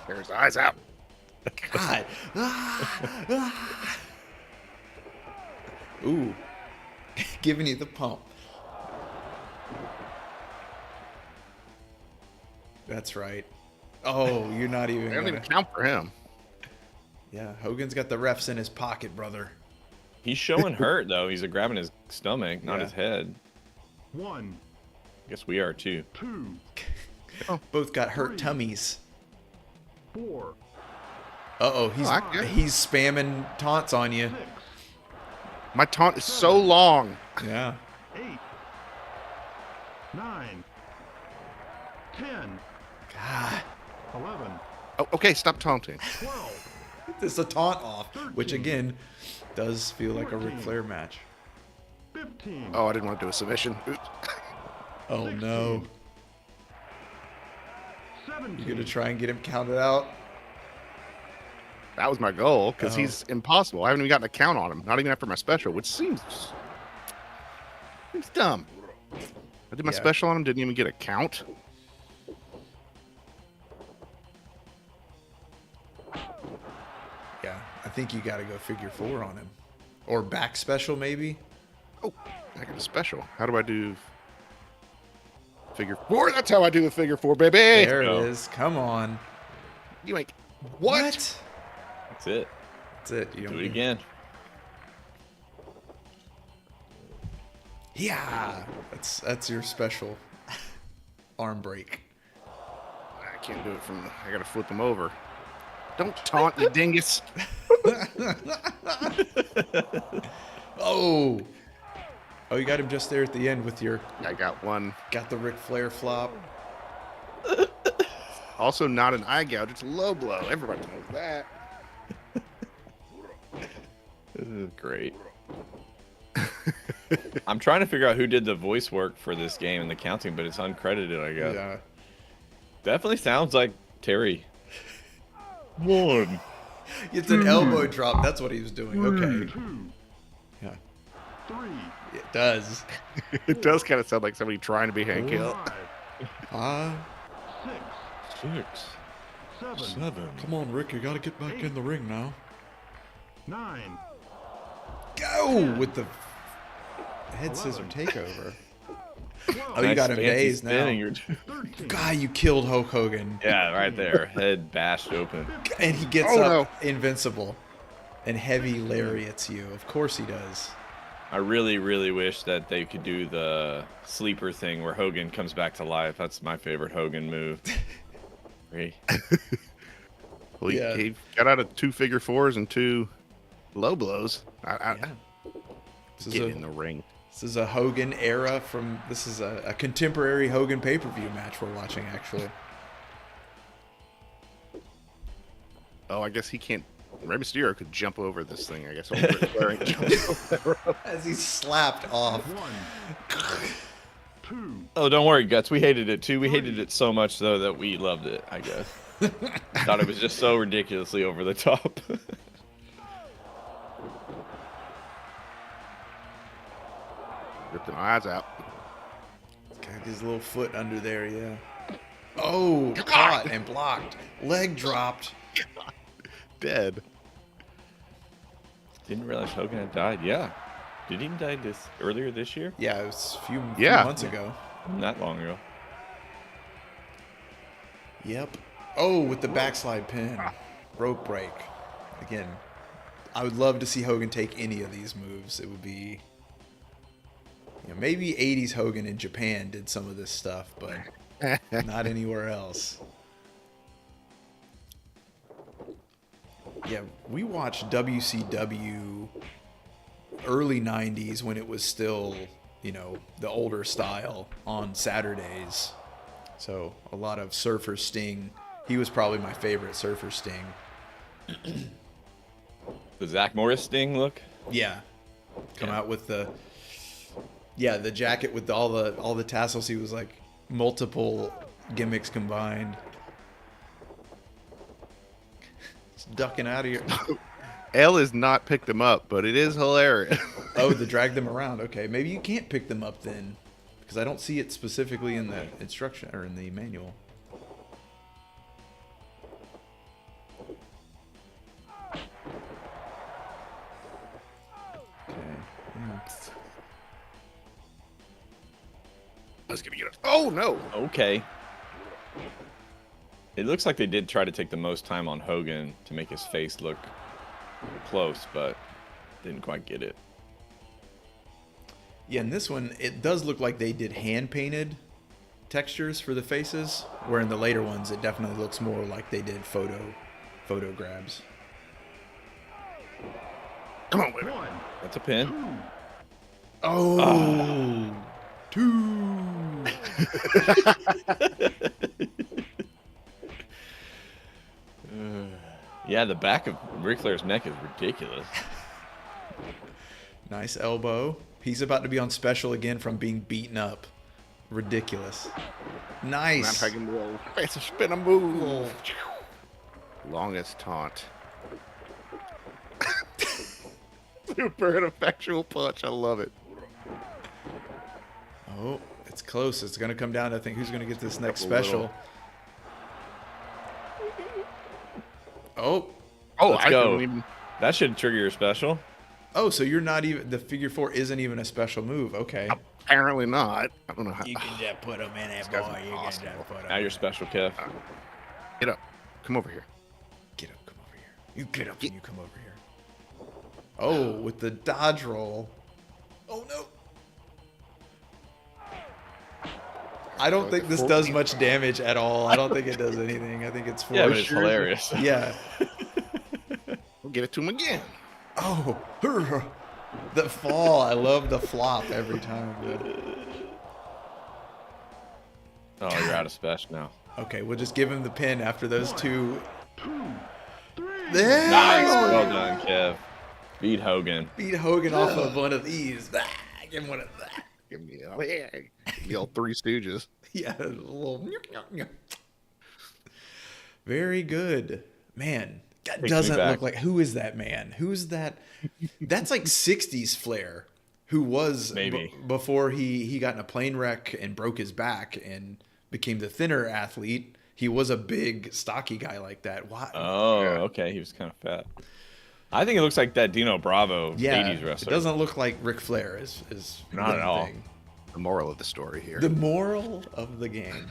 There's eyes out. God. Ooh. Giving you the pump. That's right. Oh, you're not even They don't gonna... even count for him. Yeah, Hogan's got the refs in his pocket, brother. He's showing hurt, though. He's grabbing his stomach, not Yeah. his head. 1, I guess we are, too. 2, Both got hurt Three. tummies. 4, Uh-oh, I get it. he's spamming taunts on you. 6, My taunt is so long. Yeah. 8, 9, 10, God. 11, Oh, okay, stop taunting. 12, This is a taunt off, which 13. again does feel like a Ric 14. Flair match. 15, Oh, I didn't want to do a submission. Oops. Oh no. 17, You're gonna try and get him counted out? That was my goal, because Oh. he's impossible. I haven't even gotten a count on him, not even after my special, which seems dumb. I did my Yeah. special on him, didn't even get a count. Yeah, I think you gotta go figure four on him. Or back special maybe? Oh, I got a special. How do I do figure four? That's how I do a figure four, baby. There it go. is. Come on. You make what? That's it. That's it. You Do don't it again. Yeah. That's your special arm break. I can't do it from. I gotta flip him over. Don't taunt, you dingus. Oh. Oh, you got him just there at the end with your I got one. got the Ric Flair flop. Also, not an eye gouge. It's a low blow. Everybody knows that. This is great. I'm trying to figure out who did the voice work for this game and the counting, but it's uncredited, I guess. Yeah. Definitely sounds like Terry. 1. It's an elbow drop. That's what he was doing. Okay. 2, Yeah. 3, It does. It does kind of sound like somebody trying to be Hank Hill. 5, 6, 6. 7, Come on, Rick. You got to get back in the ring now. 9, Go with the head 11. scissor takeover. 12, Oh, you got him fancy dazed now. spinning, you're- 13, God, you killed Hulk Hogan. Yeah, right there. Head bashed open. And he gets Oh, up invincible and heavy lariats you. Of course he does. I really, really wish that they could do the sleeper thing where Hogan comes back to life. That's my favorite Hogan move. Great. Well, Yeah. he got out of 2 figure fours and 2 low blows. This is Get a in the ring. this is a Hogan era from this is a contemporary Hogan pay-per-view match we're watching actually. Oh, I guess he can't. Rey Mysterio could jump over this thing. I guess. Ric Flair ain't jumping over. As he's slapped off. 1, 2, Oh, don't worry, Guts. We hated it too. We hated it so much, though, that we loved it, I guess. Thought it was just so ridiculously over the top. Ripped them eyes out. Got his little foot under there, yeah. Oh, caught and blocked. Leg dropped. Dead. Didn't realize Hogan had died. Yeah. Did he die earlier this year? Yeah, it was a few Yeah. months ago. Not that long ago. Yep. Oh, with the backslide pin. Rope break. Again, I would love to see Hogan take any of these moves. It would be... maybe 80s Hogan in Japan did some of this stuff, but not anywhere else. Yeah, we watched WCW early 90s when it was still, the older style on Saturdays. So a lot of Surfer Sting. He was probably my favorite Surfer Sting. The Zach Morris Sting look? Yeah. Come out with the jacket with all the tassels. He was like multiple gimmicks combined. Just ducking out of here. L is not picked them up, but it is hilarious. Oh, to drag them around. Okay, maybe you can't pick them up then, because I don't see it specifically in the instruction or in the manual. Okay. Yeah. I was gonna get it. Oh no! Okay. It looks like they did try to take the most time on Hogan to make his face look close, but didn't quite get it. Yeah, in this one, it does look like they did hand-painted textures for the faces, where in the later ones, it definitely looks more like they did photo grabs. Come on, wait. One, That's a pin. Oh, two. Yeah, the back of Ric Flair's neck is ridiculous. Nice elbow. He's about to be on special again from being beaten up. Ridiculous. Nice. It's a spin a move. Longest taunt. Super ineffectual punch. I love it. Oh, it's close. It's going to come down to, I think, who's going to get this next Couple special. little- Oh. Oh, Let's I go. couldn't even. That should trigger your special. Oh, so you're not even, the figure four isn't even a special move. Okay. Apparently not. I don't know how. just put him in it, boy. You can just put him Now your special, Kev. Get up. Come over here. Get up, come over here. You get up and you come over here. Oh, with the dodge roll. Oh, no. I don't think this does much damage at all. I don't think it does anything. I think it's for Yeah, but it's hilarious. Yeah. We'll give it to him again. Oh, the fall. I love the flop every time, dude. Oh, you're out of special now. Okay, we'll just give him the pin after those two. 2, 3. There! Nice. Well done, Kev. Beat Hogan. Beat Hogan off of one of these. Give him one of that. Give me the old Three Stooges. Yeah, a little. Very good, man. That Takes me doesn't back. look like. Who is that man? Who's that? That's like '60s Flair, who was Maybe. before he got in a plane wreck and broke his back and became the thinner athlete. He was a big, stocky guy like that. Why? Oh, okay. He was kind of fat. I think it looks like that Dino Bravo yeah, 80s wrestler. it doesn't look like Ric Flair is Not at all. thing. The moral of the story here. The moral of the game.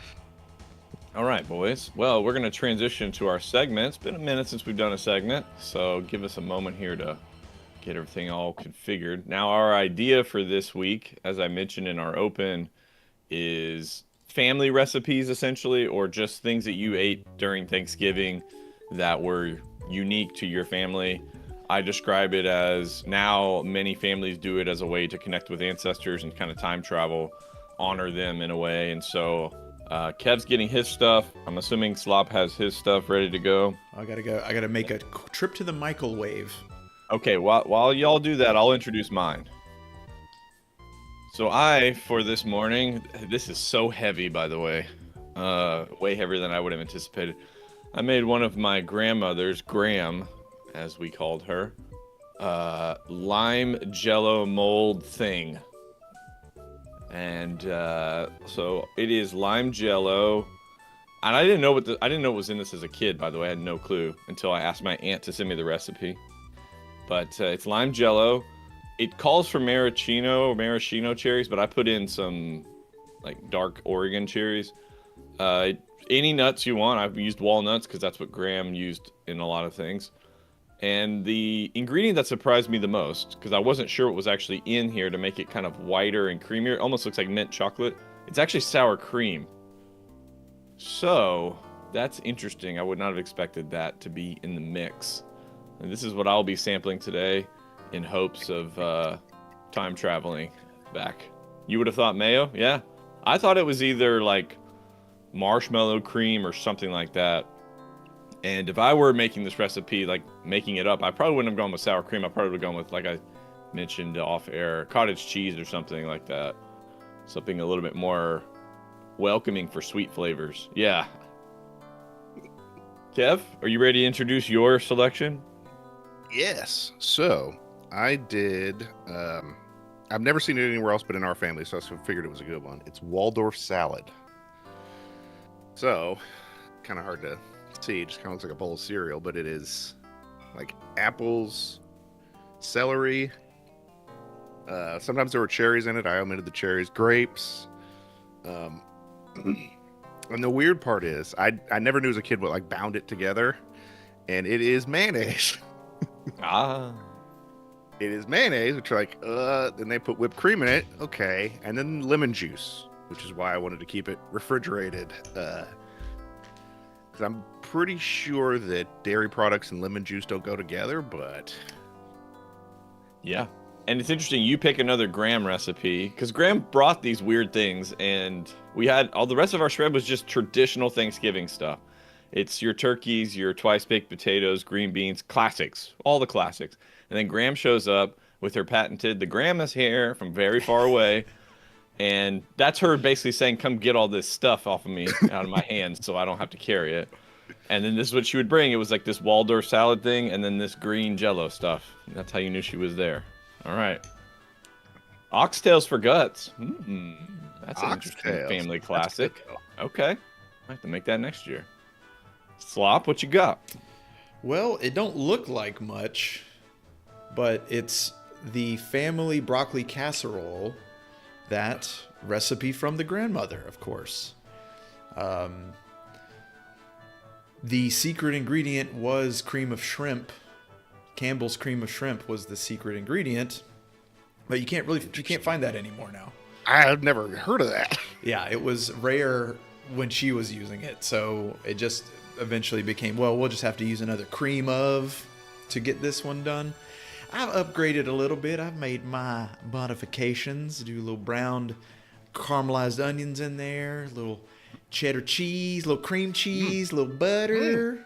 All right, boys. Well, we're going to transition to our segment. It's been a minute since we've done a segment, so give us a moment here to get everything all configured. Now, our idea for this week, as I mentioned in our open, is family recipes, essentially, or just things that you ate during Thanksgiving that were unique to your family. I describe it as now many families do it as a way to connect with ancestors and kind of time travel, honor them in a way. And so Kev's getting his stuff. I'm assuming Slop has his stuff ready to go. I gotta go. I gotta make a trip to the microwave. Okay, while y'all do that, I'll introduce mine. So for this morning, this is so heavy, by the way, way heavier than I would have anticipated. I made one of my grandmother's, Graham, as we called her, lime jello mold thing. And so it is lime jello. And I didn't know what was in this as a kid, by the way. I had no clue until I asked my aunt to send me the recipe. But it's lime jello, it calls for maraschino cherries, but I put in some like dark Oregon cherries. Any nuts you want. I've used walnuts because that's what Graham used in a lot of things. And the ingredient that surprised me the most, because I wasn't sure what was actually in here to make it kind of whiter and creamier, it almost looks like mint chocolate. It's actually sour cream. So that's interesting. I would not have expected that to be in the mix. And this is what I'll be sampling today in hopes of time traveling back. You would have thought mayo? Yeah. I thought it was either like marshmallow cream or something like that. And if I were making this recipe, like making it up, I probably wouldn't have gone with sour cream. I probably would have gone with, like I mentioned off air, cottage cheese or something like that. Something a little bit more welcoming for sweet flavors. Yeah. Kev, are you ready to introduce your selection? Yes. So I did. I've never seen it anywhere else but in our family, so I figured it was a good one. It's Waldorf salad. So, kind of hard to see. It just kind of looks like a bowl of cereal, but it is like apples, celery. Sometimes there were cherries in it. I omitted the cherries. Grapes. And the weird part is, I never knew as a kid what like bound it together, and it is mayonnaise. It is mayonnaise, which are like, then they put whipped cream in it. Okay. And then lemon juice, which is why I wanted to keep it refrigerated. Because I'm pretty sure that dairy products and lemon juice don't go together, but. Yeah. And it's interesting, you pick another Graham recipe, because Graham brought these weird things, and we had, all the rest of our shred was just traditional Thanksgiving stuff. It's your turkeys, your twice-baked potatoes, green beans, classics, all the classics. And then Graham shows up with her patented, the Graham is here from very far away. And that's her basically saying, come get all this stuff off of me, out of my hands, so I don't have to carry it. And then this is what she would bring. It was like this Waldorf salad thing, and then this green Jell-O stuff. That's how you knew she was there. All right. Oxtails for guts. That's an interesting family classic. Okay. I have to make that next year. Slop, what you got? Well, it don't look like much, but it's the family broccoli casserole, that recipe from the grandmother, of course. The secret ingredient was cream of shrimp. Campbell's cream of shrimp was the secret ingredient, but you can't find that anymore now. I've never heard of that. Yeah, it was rare when she was using it, so it just eventually became, well, we'll just have to use another cream of to get this one done. I've upgraded a little bit. I've made my modifications. Do a little browned caramelized onions in there, a little cheddar cheese, a little cream cheese, a little butter.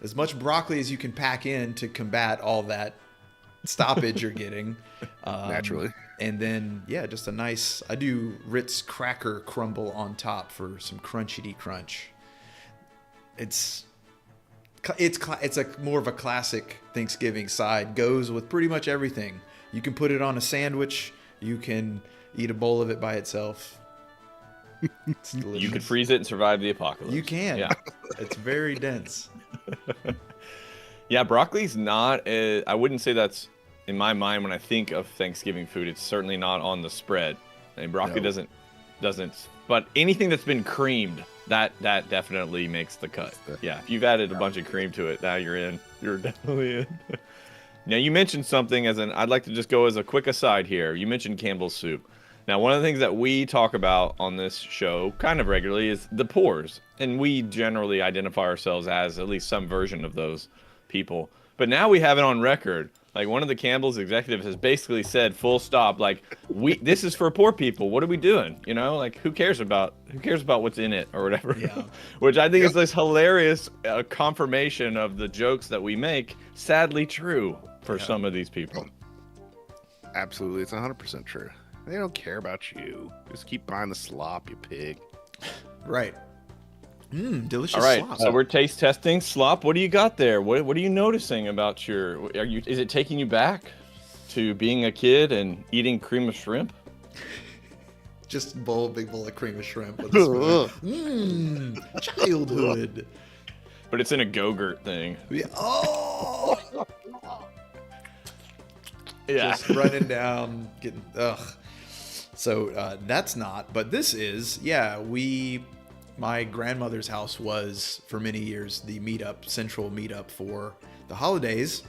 As much broccoli as you can pack in to combat all that stoppage you're getting. Naturally. And then, yeah, just a nice, I do Ritz cracker crumble on top for some crunchy crunch. It's a more of a classic Thanksgiving side. Goes with pretty much everything. You can put it on a sandwich. You can eat a bowl of it by itself. It's delicious. You could freeze it and survive the apocalypse. You can. Yeah. It's very dense. Yeah, broccoli's not, I wouldn't say that's, in my mind, when I think of Thanksgiving food, it's certainly not on the spread. I mean, broccoli doesn't, but anything that's been creamed, that definitely makes the cut. Yeah, if you've added a bunch of cream to it, now you're in. You're definitely in. Now, you mentioned something I'd like to just go as a quick aside here. You mentioned Campbell's soup. Now, one of the things that we talk about on this show kind of regularly is the pours. And we generally identify ourselves as at least some version of those people. But now we have it on record. Like, one of the Campbell's executives has basically said, full stop, like, this is for poor people. What are we doing? You know, like, who cares about what's in it or whatever? Yeah. Which I think is this hilarious confirmation of the jokes that we make, sadly true for some of these people. Absolutely. It's 100% true. They don't care about you. Just keep buying the slop, you pig. Right. Delicious. All right, slop. so we're taste testing slop. What do you got there? What are you noticing about is it taking you back to being a kid and eating cream of shrimp? Just big bowl of cream of shrimp with a spoon. Childhood. But it's in a Go-Gurt thing. Yeah. Oh. Yeah. Just running down, getting, ugh. So that's not, but this is, my grandmother's house was for many years the central meetup for the holidays.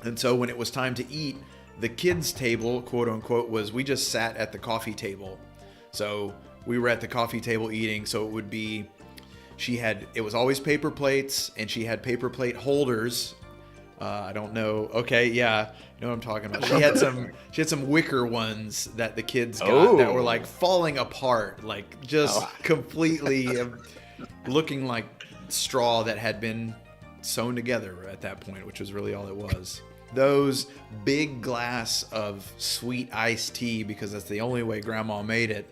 And so when it was time to eat, the kids' table, quote unquote, we just sat at the coffee table. So we were at the coffee table eating. So it would be, it was always paper plates, and she had paper plate holders. I don't know. Okay, yeah, you know what I'm talking about. She had some wicker ones that the kids got that were like falling apart, like just completely looking like straw that had been sewn together at that point, which was really all it was. Those big glass of sweet iced tea, because that's the only way Grandma made it.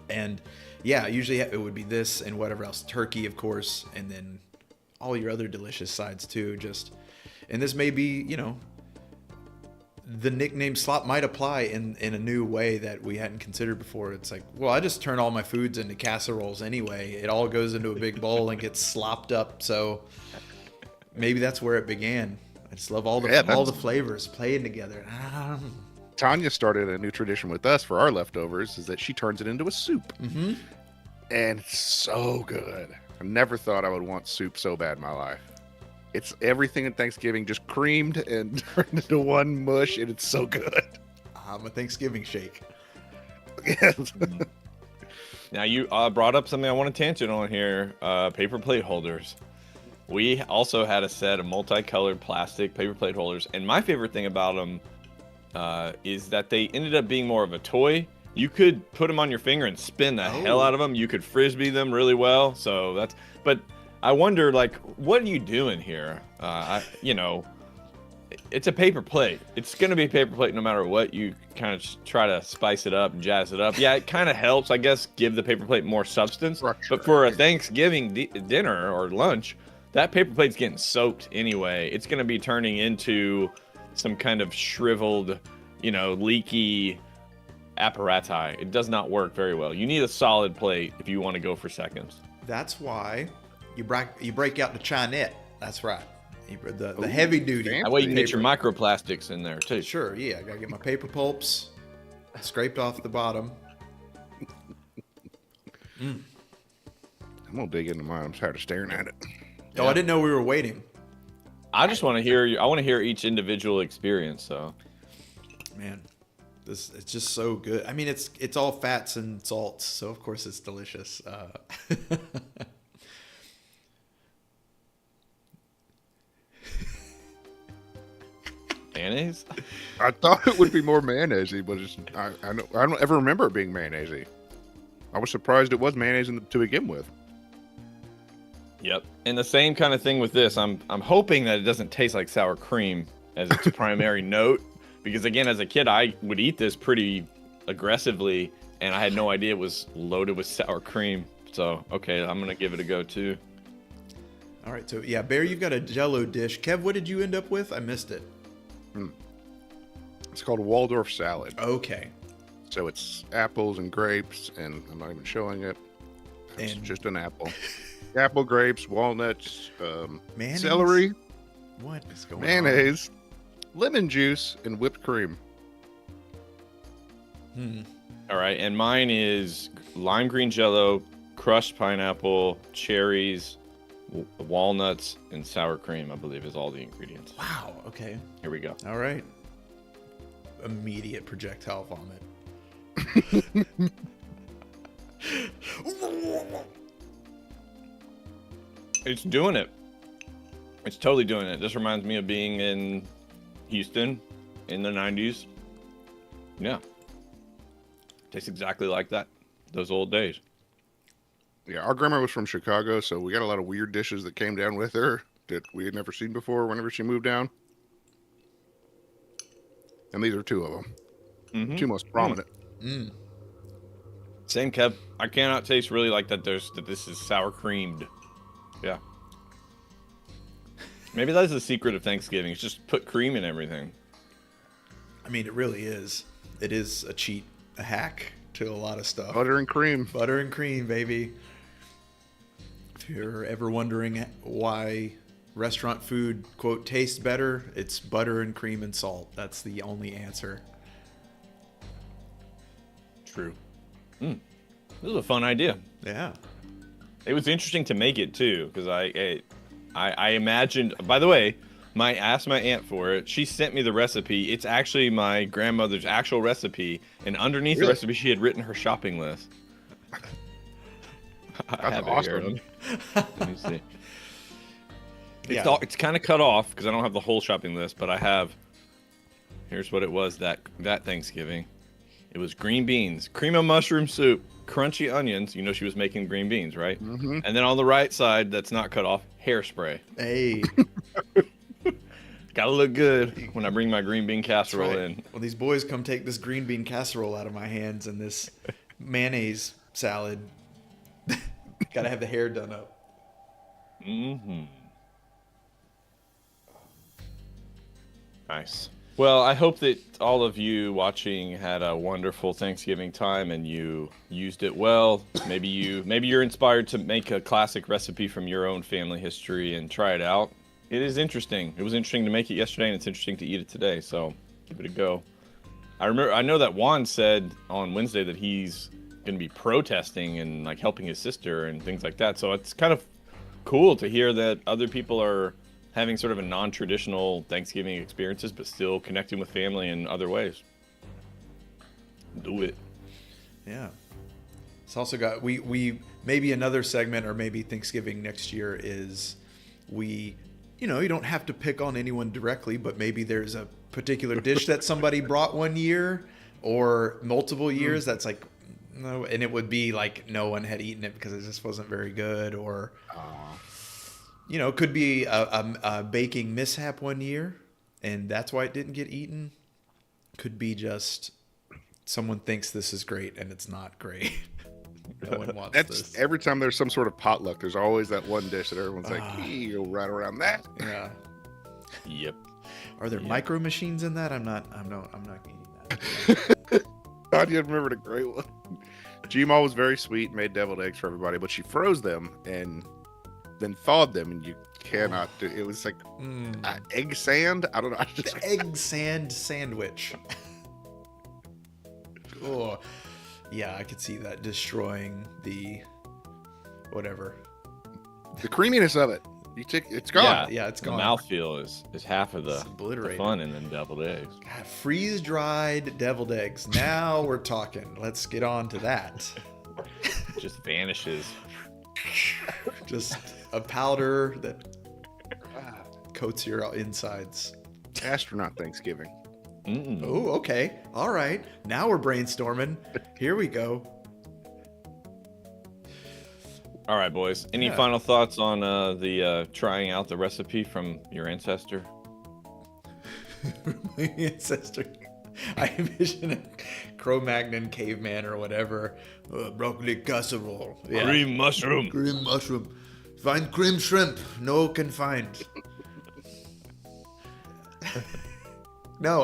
And yeah, usually it would be this and whatever else, turkey, of course, and then all your other delicious sides too. And this may be, the nickname slop might apply in a new way that we hadn't considered before. It's like, well, I just turn all my foods into casseroles anyway. It all goes into a big bowl and gets slopped up. So maybe that's where it began. I just love all the flavors playing together. Tanya started a new tradition with us for our leftovers, is that she turns it into a soup. Mm-hmm. And it's so good. I never thought I would want soup so bad in my life. It's everything in Thanksgiving just creamed and turned into one mush, and it's so good. I'm a Thanksgiving shake. Yes. Now, you brought up something I want to tangent on here, paper plate holders. We also had a set of multicolored plastic paper plate holders, and my favorite thing about them is that they ended up being more of a toy. You could put them on your finger and spin the hell out of them. You could frisbee them really well. So but I wonder, like, what are you doing here? It's a paper plate. It's going to be a paper plate no matter what. You kind of try to spice it up and jazz it up. Yeah, it kind of helps, I guess, give the paper plate more substance. Structure. But for a Thanksgiving dinner or lunch, that paper plate's getting soaked anyway. It's going to be turning into some kind of shriveled, leaky apparatus. It does not work very well. You need a solid plate if you want to go for seconds. That's why you break out the Chinette. That's right. The heavy duty. That way you can get your microplastics in there too. Sure, yeah. I gotta get my paper pulps scraped off the bottom. I'm gonna dig into mine. I'm tired of staring at it. Oh, I didn't know we were waiting. I just want to hear. I want to hear each individual experience. So, man, it's just so good. I mean, it's all fats and salts, so of course it's delicious. mayonnaise? I thought it would be more mayonnaisey, but I don't ever remember it being mayonnaisey. I was surprised it was mayonnaise to begin with. Yep. And the same kind of thing with this. I'm hoping that it doesn't taste like sour cream as its primary note, because again, as a kid, I would eat this pretty aggressively, and I had no idea it was loaded with sour cream. So, okay, I'm gonna give it a go too. All right, so yeah, Bear, you've got a Jell-O dish. Kev, what did you end up with? I missed it. It's called Waldorf salad. Okay. So it's apples and grapes, and I'm not even showing it. It's just an apple. Apple, grapes, walnuts, mayonnaise? Celery. What is going mayonnaise, lemon juice, and whipped cream. All right, and mine is lime green Jell-O, crushed pineapple, cherries, walnuts, and sour cream, I believe, is all the ingredients. Wow. Okay. Here we go. All right. Immediate projectile vomit. It's doing it. It's totally doing it. This reminds me of being in Houston in the 90s. Yeah. Tastes exactly like that. Those old days. Yeah, our grandma was from Chicago, so we got a lot of weird dishes that came down with her that we had never seen before whenever she moved down. And these are two of them. Mm-hmm. Two most prominent. Same, Kev. I cannot taste really like that this is sour creamed. Yeah. Maybe that's the secret of Thanksgiving. It's just put cream in everything. I mean, it really is. It is a cheat, a hack to a lot of stuff. Butter and cream. Butter and cream, baby. If you're ever wondering why restaurant food, quote, tastes better, it's butter and cream and salt. That's the only answer. True. This is a fun idea. Yeah. It was interesting to make it too, because I imagined. By the way, I asked my aunt for it. She sent me the recipe. It's actually my grandmother's actual recipe, and underneath the recipe, she had written her shopping list. I have it here. Let me see. It's kind of cut off because I don't have the whole shopping list, but I have. Here's what it was that Thanksgiving. It was green beans, cream of mushroom soup, crunchy onions. You know she was making green beans, right? Mm-hmm. And then on the right side, that's not cut off, hairspray. Hey. Gotta look good when I bring my green bean casserole in. When these boys come take this green bean casserole out of my hands and this mayonnaise salad, gotta have the hair done up. Mm-hmm. Nice. Well, I hope that all of you watching had a wonderful Thanksgiving time and you used it well. Maybe you're inspired to make a classic recipe from your own family history and try it out. It is interesting. It was interesting to make it yesterday, and it's interesting to eat it today. So give it a go. I know that Juan said on Wednesday that he's going to be protesting and like helping his sister and things like that. So it's kind of cool to hear that other people are having sort of a non-traditional Thanksgiving experiences, but still connecting with family in other ways. Do it. Yeah. It's also got we maybe another segment or maybe Thanksgiving next year is you don't have to pick on anyone directly, but maybe there's a particular dish that somebody brought one year or multiple years that's like no, and it would be like no one had eaten it because it just wasn't very good, or it could be a baking mishap one year and that's why it didn't get eaten. Could be just someone thinks this is great and it's not great. No one wants this. Every time there's some sort of potluck, there's always that one dish that everyone's like, you'll right around that. Yeah. Yep. Are there micro machines in that? I'm not eating that. God, you remembered a great one. Gma was very sweet, made deviled eggs for everybody, but she froze them and then thawed them, and you cannot do it. Was like egg sand. I don't know. The egg sand sandwich. Oh, yeah, I could see that destroying the whatever. The creaminess of it. It's gone. Yeah, it's gone. The mouthfeel is half of the fun in them deviled eggs. God, freeze-dried deviled eggs. Now we're talking. Let's get on to that. Just vanishes. Just a powder that coats your insides. Astronaut Thanksgiving. Oh, okay. All right. Now we're brainstorming. Here we go. All right, boys. Any final thoughts on the trying out the recipe from your ancestor? My ancestor. I envision a Cro-Magnon caveman or whatever. Broccoli casserole. Yeah. Cream mushroom. Cream mushroom. Find cream shrimp. No can find. No,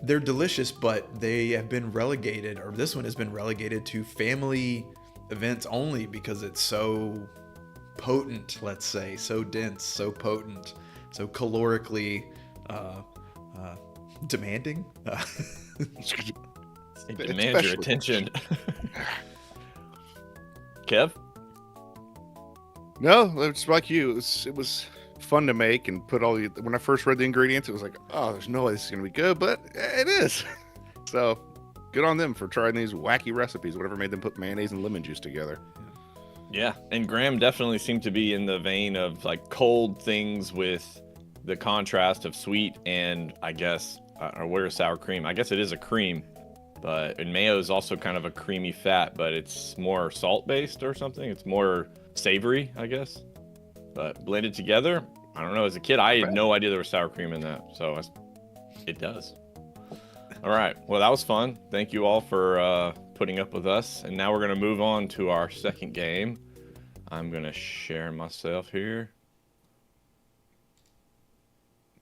they're delicious, but they have been relegated, or this one has been relegated to family events only because it's so potent, let's say, so dense, so potent, so calorically demanding. It demands your attention. Kev? No, it's like you. It was fun to make and put all the. When I first read the ingredients, it was like, oh, there's no way this is gonna be good, but it is. So, good on them for trying these wacky recipes. Whatever made them put mayonnaise and lemon juice together. Yeah, and Graham definitely seemed to be in the vein of like cold things with the contrast of sweet and I guess where's sour cream? I guess it is a cream, and mayo is also kind of a creamy fat, but it's more salt based or something. It's more savory, I guess. But blended together, I don't know. As a kid, I had no idea there was sour cream in that. So it does. All right. Well, that was fun. Thank you all for putting up with us. And now we're going to move on to our second game. I'm going to share myself here.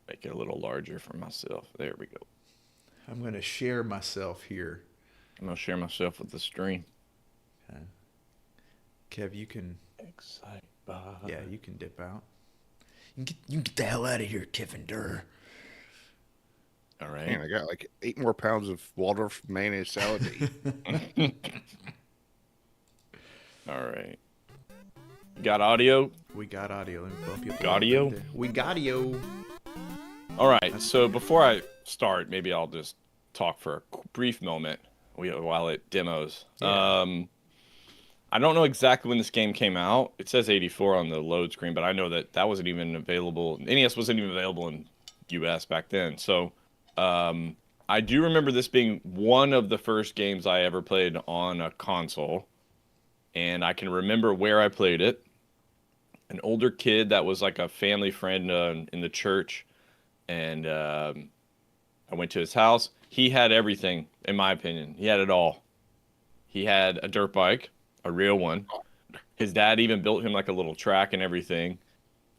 Make it a little larger for myself. There we go. I'm going to share myself here. I'm going to share myself with the stream. Okay. Kev, you can... There Excite bike. Yeah, you can dip out. You can get the hell out of here, Tiffin Durr. All right. Man, I got like 8 more pounds of Waldorf mayonnaise salad to eat. All right. You got audio? We got audio. Let me bump you up. Audio? We got audio. All right. So before I start, maybe I'll just talk for a brief moment while it demos. Yeah. I don't know exactly when this game came out. It says 84 on the load screen, but I know that wasn't even available. NES wasn't even available in US back then. So I do remember this being one of the first games I ever played on a console. And I can remember where I played it. An older kid that was like a family friend in the church. And I went to his house. He had everything, in my opinion. He had it all. He had a dirt bike, a real one. His dad even built him like a little track and everything.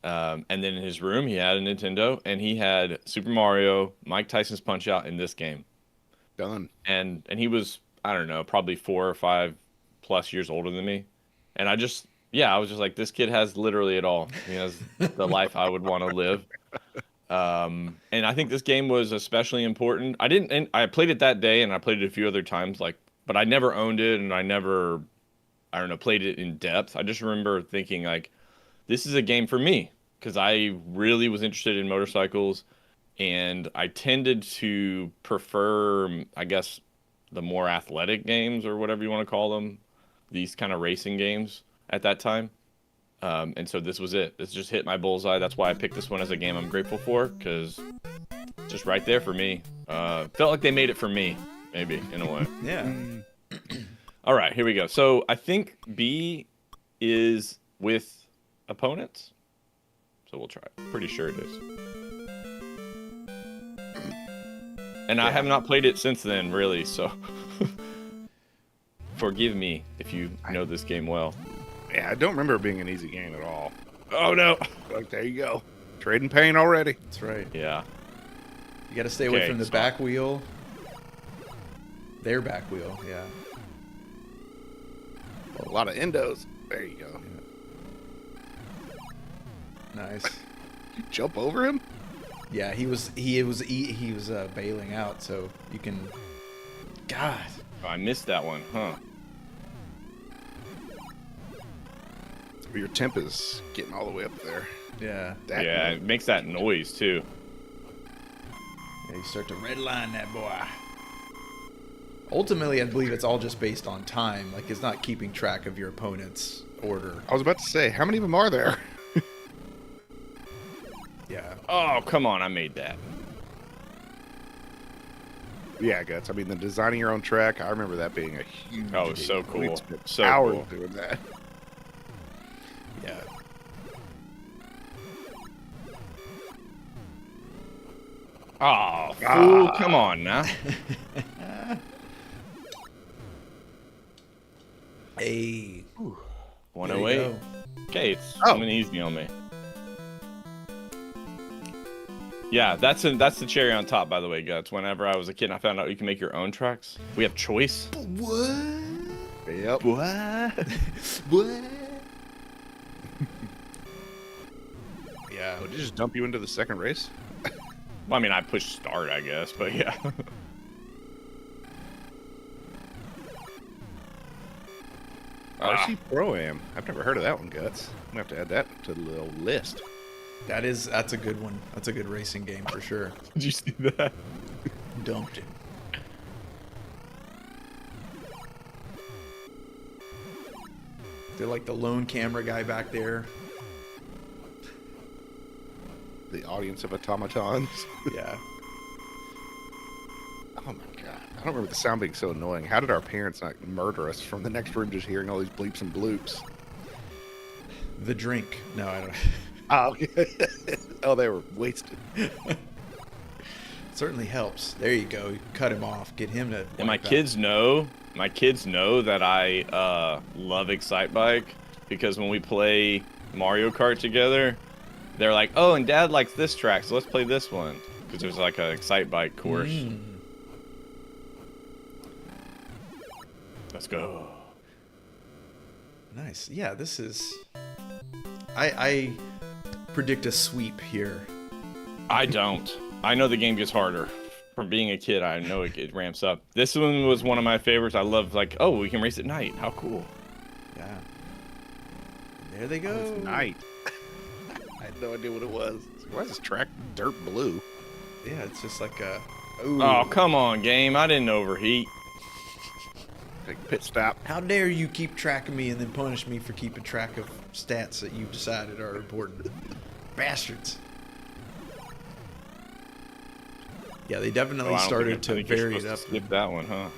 And then in his room, he had a Nintendo. And he had Super Mario, Mike Tyson's Punch-Out, in this game. Done. And he was, I don't know, probably 4 or 5 plus years older than me. And I was just like, this kid has literally it all. He has the life I would want to live. And I think this game was especially important. I played it that day and I played it a few other times, but I never owned it and I never, I don't know, played it in depth. I just remember thinking like, this is a game for me because I really was interested in motorcycles and I tended to prefer, I guess, the more athletic games or whatever you want to call them. These kind of racing games at that time. And so this was it. This just hit my bullseye. That's why I picked this one as a game I'm grateful for, because just right there for me. Felt like they made it for me, maybe, in a way. Yeah. All right, here we go. So I think B is with opponents. So we'll try it. Pretty sure it is. And I have not played it since then, really, so... Forgive me if you know this game well. Yeah, I don't remember it being an easy game at all. Oh, no. Like, there you go. Trading pain already. That's right. Yeah. You got to stay away Okay, from the so- back wheel. Their back wheel, yeah. A lot of endos. There you go. Nice. You jump over him? Yeah, he was bailing out, so you can. God. Oh, I missed that one, huh? Your temp is getting all the way up there. Yeah. That Yeah, it makes that noise, too. Yeah, you start to redline that boy. Ultimately, I believe it's all just based on time. Like, it's not keeping track of your opponent's order. I was about to say, how many of them are there? Yeah. Oh, come on, I made that. Yeah, Guts. I mean, the designing your own track, I remember that being a huge Oh, it's so deal. cool. We'd spend So hours cool. doing that. Yeah. Oh, fool, come on now. Hey. 108. go. Okay, it's Oh. coming easy on me. Yeah, that's the cherry on top, by the way, Guts. Whenever I was a kid, I found out you can make your own tracks. We have choice. What? Yep. What? What? Yeah. Did it just dump you into the second race? Well, I mean, I pushed start, I guess, but yeah. RC Pro-Am. I've never heard of that one, Guts. I'm going to have to add that to the little list. That's a good one. That's a good racing game for sure. Did you see that? Dumped it. They're like the lone camera guy back there. The audience of automatons. Yeah. Oh my god. I don't remember the sound being so annoying. How did our parents not murder us from the next room just hearing all these bleeps and bloops? The drink. No, I don't. Oh, oh, they were wasted. Certainly helps. There you go. Cut him off. Get him to. And my wipe out. kids know that I love Excite Bike because when we play Mario Kart together, they're like, "Oh, and Dad likes this track, so let's play this one." Because there's like an Excite Bike course. Let's go. Nice. Yeah, this is I predict a sweep here. I don't. I know the game gets harder. From being a kid, I know it ramps up. This one was one of my favorites. I love, like, oh, we can race at night. How cool. Yeah. There they go. It's night. I had no idea what it was. Why is this track dirt blue? Yeah, it's just like a. Ooh. Oh, come on, game. I didn't overheat. Like pit stop. How dare you keep track of me and then punish me for keeping track of stats that you've decided are important? Bastards. Yeah, they definitely started to vary it up. Skip that one, huh?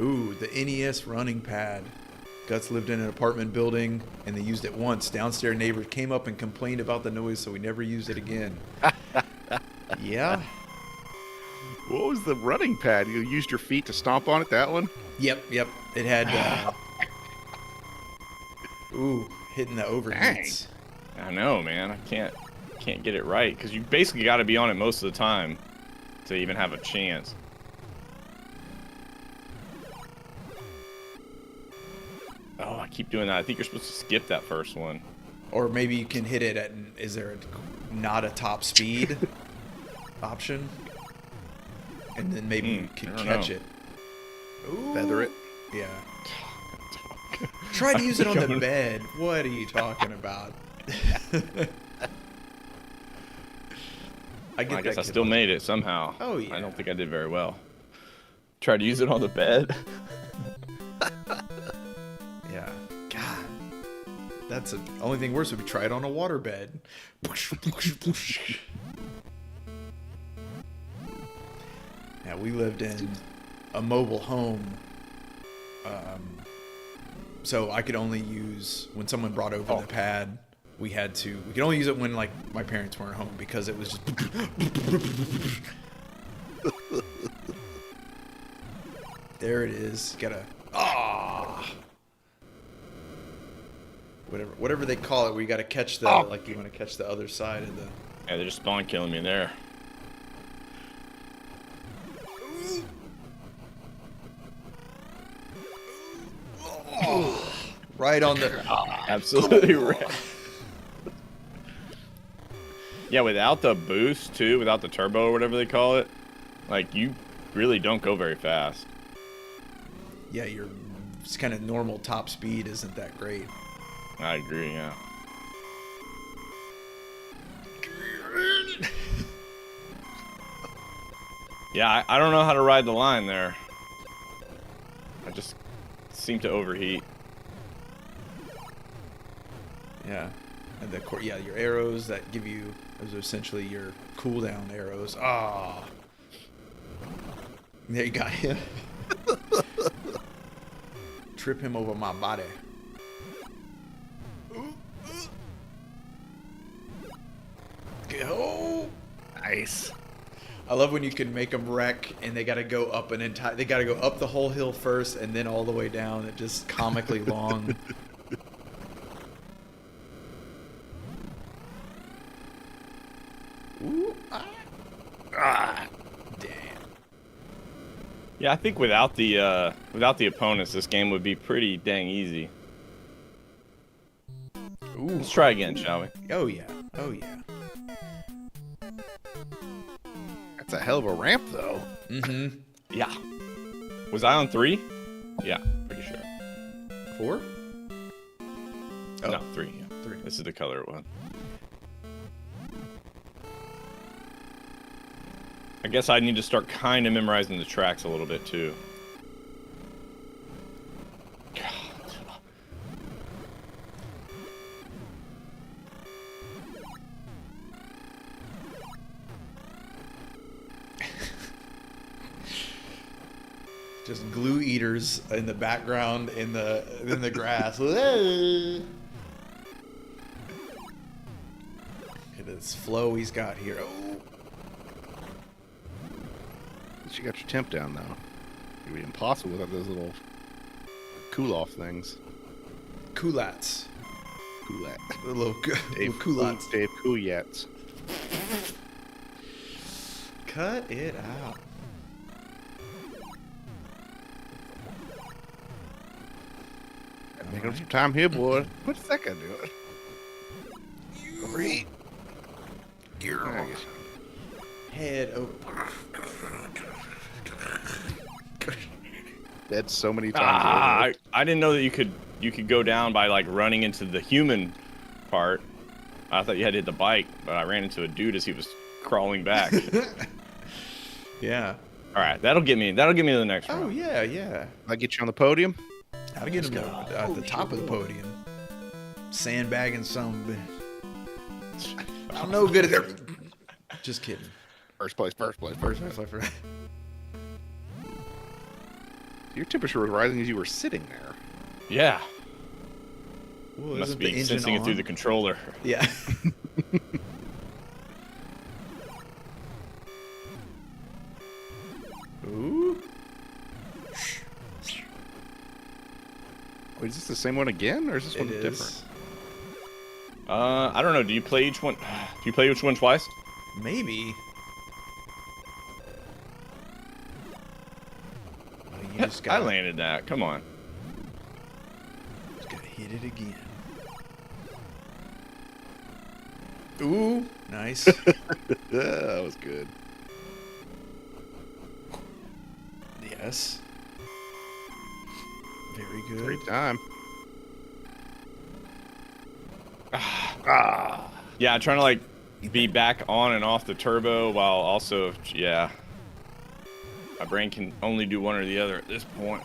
Ooh, the NES running pad. Guts lived in an apartment building, and they used it once. Downstairs neighbor came up and complained about the noise, so we never used it again. Yeah. What was the running pad? You used your feet to stomp on it, that one? Yep. It had. Ooh, hitting the overheats. I know, man. I can't get it right because you basically got to be on it most of the time to even have a chance. Oh, I keep doing that. I think you're supposed to skip that first one. Or maybe you can hit it at. Is there not a top speed option? And then maybe you can catch it. Ooh. Feather it. Yeah. Try to use it on the bed. What are you talking about? I guess I still made it somehow. Oh, yeah. I don't think I did very well. Try to use it on the bed. Yeah. God. That's the only thing worse would be try it on a water bed. Yeah, we lived in a mobile home. So I could only use when someone brought over the pad. We could only use it when like my parents weren't home because it was just. There it is. Gotta whatever they call it, where you gotta catch the like you want to catch the other side of the. Yeah, they just spawn killing me there. Right on the. Absolutely right. Yeah, without the boost too, without the turbo or whatever they call it, like you really don't go very fast. Yeah, your kind of normal top speed isn't that great. I agree, yeah. Yeah, I don't know how to ride the line there. I just seem to overheat. Yeah, and your arrows that give you those are essentially your cooldown arrows. There you got him. Trip him over my body. Go. Nice. I love when you can make them wreck and they got to go up they got to go up the whole hill first and then all the way down. It's just comically long. Ooh, damn. Yeah, I think without the opponents, this game would be pretty dang easy. Ooh. Let's try again, shall we? Oh yeah. That's a hell of a ramp, though. Mm-hmm. Yeah. Was I on 3? Yeah, pretty sure. 4? Oh. No, 3. Yeah. 3. This is the color one. I guess I need to start kind of memorizing the tracks a little bit too. Just glue eaters in the background in the grass. Look at this flow he's got here. Oh. You got your temp down, though. It'd be impossible without those little cool-off things. Coolats. Coolat. The little coolats. Dave Coolats. Cut it out. Making up some time here, boy. What's that guy doing? Overheat. I guess. Head over. Dead so many times. I didn't know that you could go down by like running into the human part. I thought you had to hit the bike, but I ran into a dude as he was crawling back. Yeah. All right, that'll get me to the next round. Oh yeah. I get you on the podium. How to get him at the top of the podium? Sandbagging some. I'm no good at that. Just kidding. First place. First. Your temperature was rising as you were sitting there. Yeah. Well, Must isn't the be engine sensing it through on? the controller. Yeah. Ooh. Wait, is this the same one again, or is this one It different? is. I don't know. Do you play each one? Do you play each one twice? Maybe. Well, you just I gotta, landed that. Come on. just gotta hit it again. Ooh, nice. That was good. Yes. Very good. Great time. Yeah, I'm trying to like be back on and off the turbo while also, yeah. My brain can only do one or the other at this point.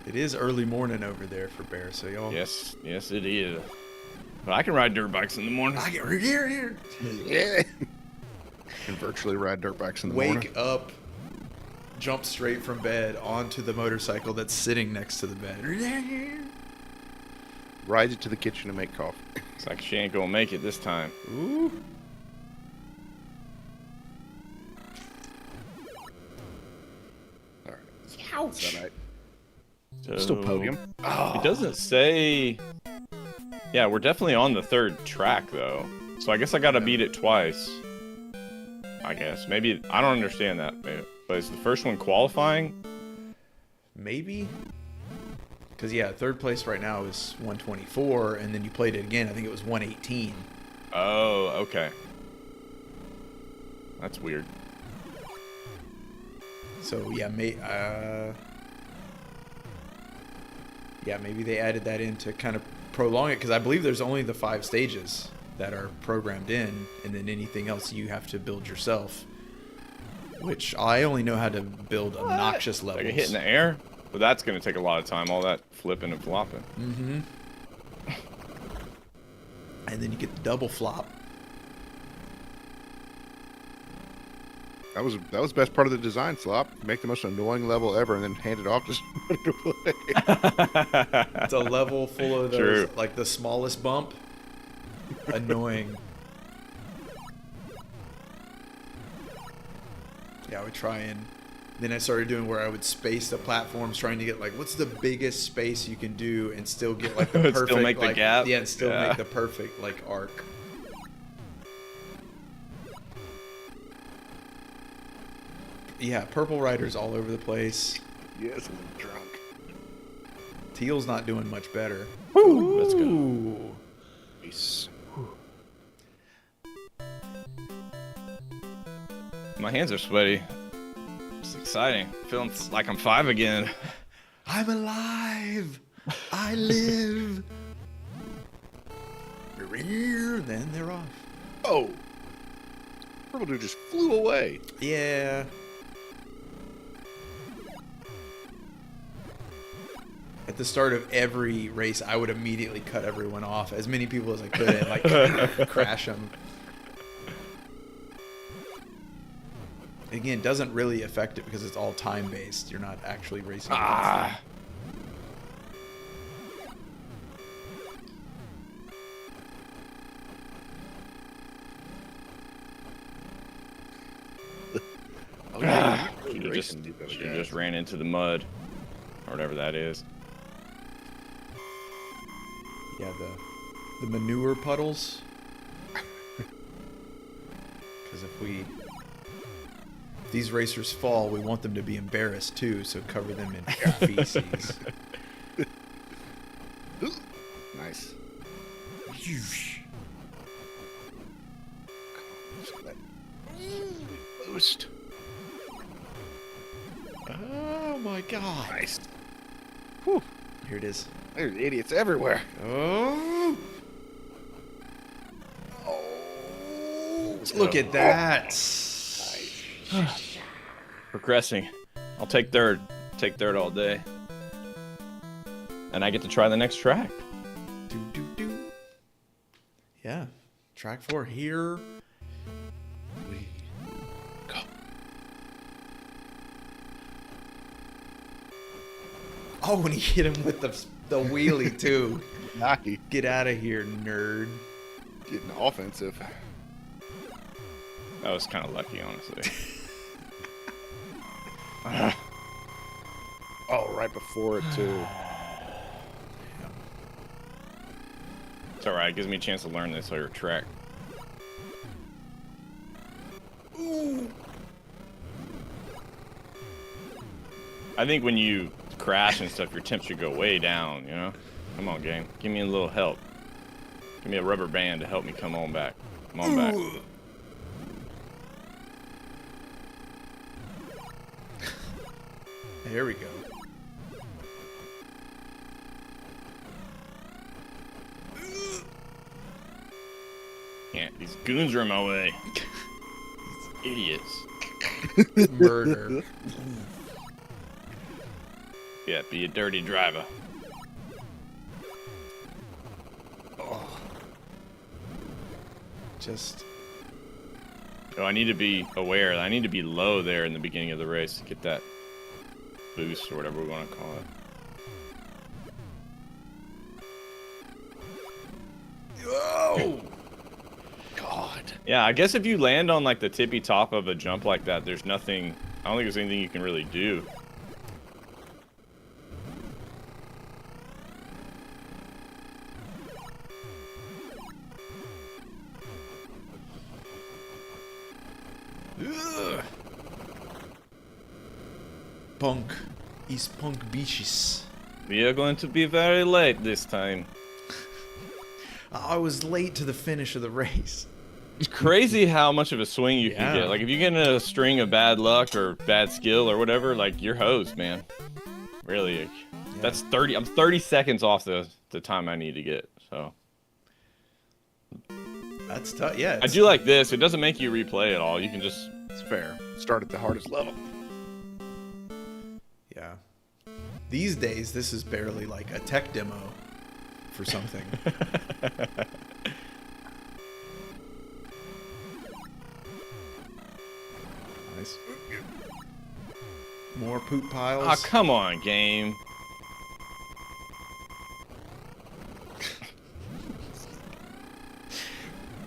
It is early morning over there for Bear, so y'all. Yes, it is. But I can ride dirt bikes in the morning. I get here. Yeah. Can virtually ride dirt bikes in the morning. Wake up, jump straight from bed onto the motorcycle that's sitting next to the bed. Ride it to the kitchen and make coffee. It's like she ain't gonna make it this time. Ooh. All right. Is that right? So, Still podium. It doesn't say. Yeah, we're definitely on the third track though. So I guess I gotta beat it twice. I guess. Maybe I don't understand that. Maybe. But is the first one qualifying? Maybe. Because, yeah, third place right now is 124, and then you played it again. I think it was 118. Oh, okay. That's weird. So, yeah, maybe they added that in to kind of prolong it, because I believe there's only the 5 stages that are programmed in, and then anything else you have to build yourself. Which I only know how to build obnoxious levels. Like a hit in the air? But that's gonna take a lot of time, all that flipping and flopping. Mm-hmm. And then you get the double flop. That was the best part of the design, Slop. Make the most annoying level ever and then hand it off to somebody to play. It's a level full of those, True. like the smallest bump. Annoying. Yeah, I would try and then I started doing where I would space the platforms, trying to get like, what's the biggest space you can do and still get like the perfect, Still make the like, gap? yeah, and still Yeah. make the perfect like arc. Yeah, purple riders all over the place. Yes, I'm drunk. Teal's not doing much better. Let's go. Ooh. Nice. My hands are sweaty. It's exciting. Feeling like I'm 5 again. I'm alive. I live. Then they're off. Oh! Purple dude just flew away. Yeah. At the start of every race, I would immediately cut everyone off, as many people as I could, and like crash them. Again, doesn't really affect it because it's all time based. You're not actually racing against them. Oh, yeah. She just ran into the mud, or whatever that is. Yeah, the manure puddles. Because if these racers fall, we want them to be embarrassed too, so cover them in feces. Nice. Boost. Oh my god. Nice. Whew. Here it is. There's idiots everywhere. Oh. Oh. Look at that. Progressing. I'll take third. Take third all day. And I get to try the next track. Do, do, do. Yeah. Track 4 here. We go. Oh, when he hit him with the wheelie too. Nice. Get out of here, nerd. Getting offensive. That was kind of lucky, honestly. Oh, right before it too. It's alright. It gives me a chance to learn this other track. I think when you crash and stuff, your temp should go way down, you know? Come on, game. Give me a little help. Give me a rubber band to help me come on back. Come on back. There we go. Yeah, these goons are in my way. These idiots. Murder. Yeah, be a dirty driver. Just Oh, I need to be aware. I need to be low there in the beginning of the race to get that boost or whatever we want to call it. Oh. God. Yeah, I guess if you land on like the tippy top of a jump like that, there's nothing. I don't think there's anything you can really do. punk. East Punk Beaches. We are going to be very late this time. I was late to the finish of the race. It's crazy how much of a swing you can Yeah. get. Like if you get in a string of bad luck or bad skill or whatever, like you're hosed, man. Really. Like, that's 30. I'm 30 seconds off the time I need to get. So That's tough. Yeah. I do like this. It doesn't make you replay at all. You can just It's fair. Start at the hardest level. Yeah. These days, this is barely like a tech demo for something. Nice. More poop piles. oh, come on, game.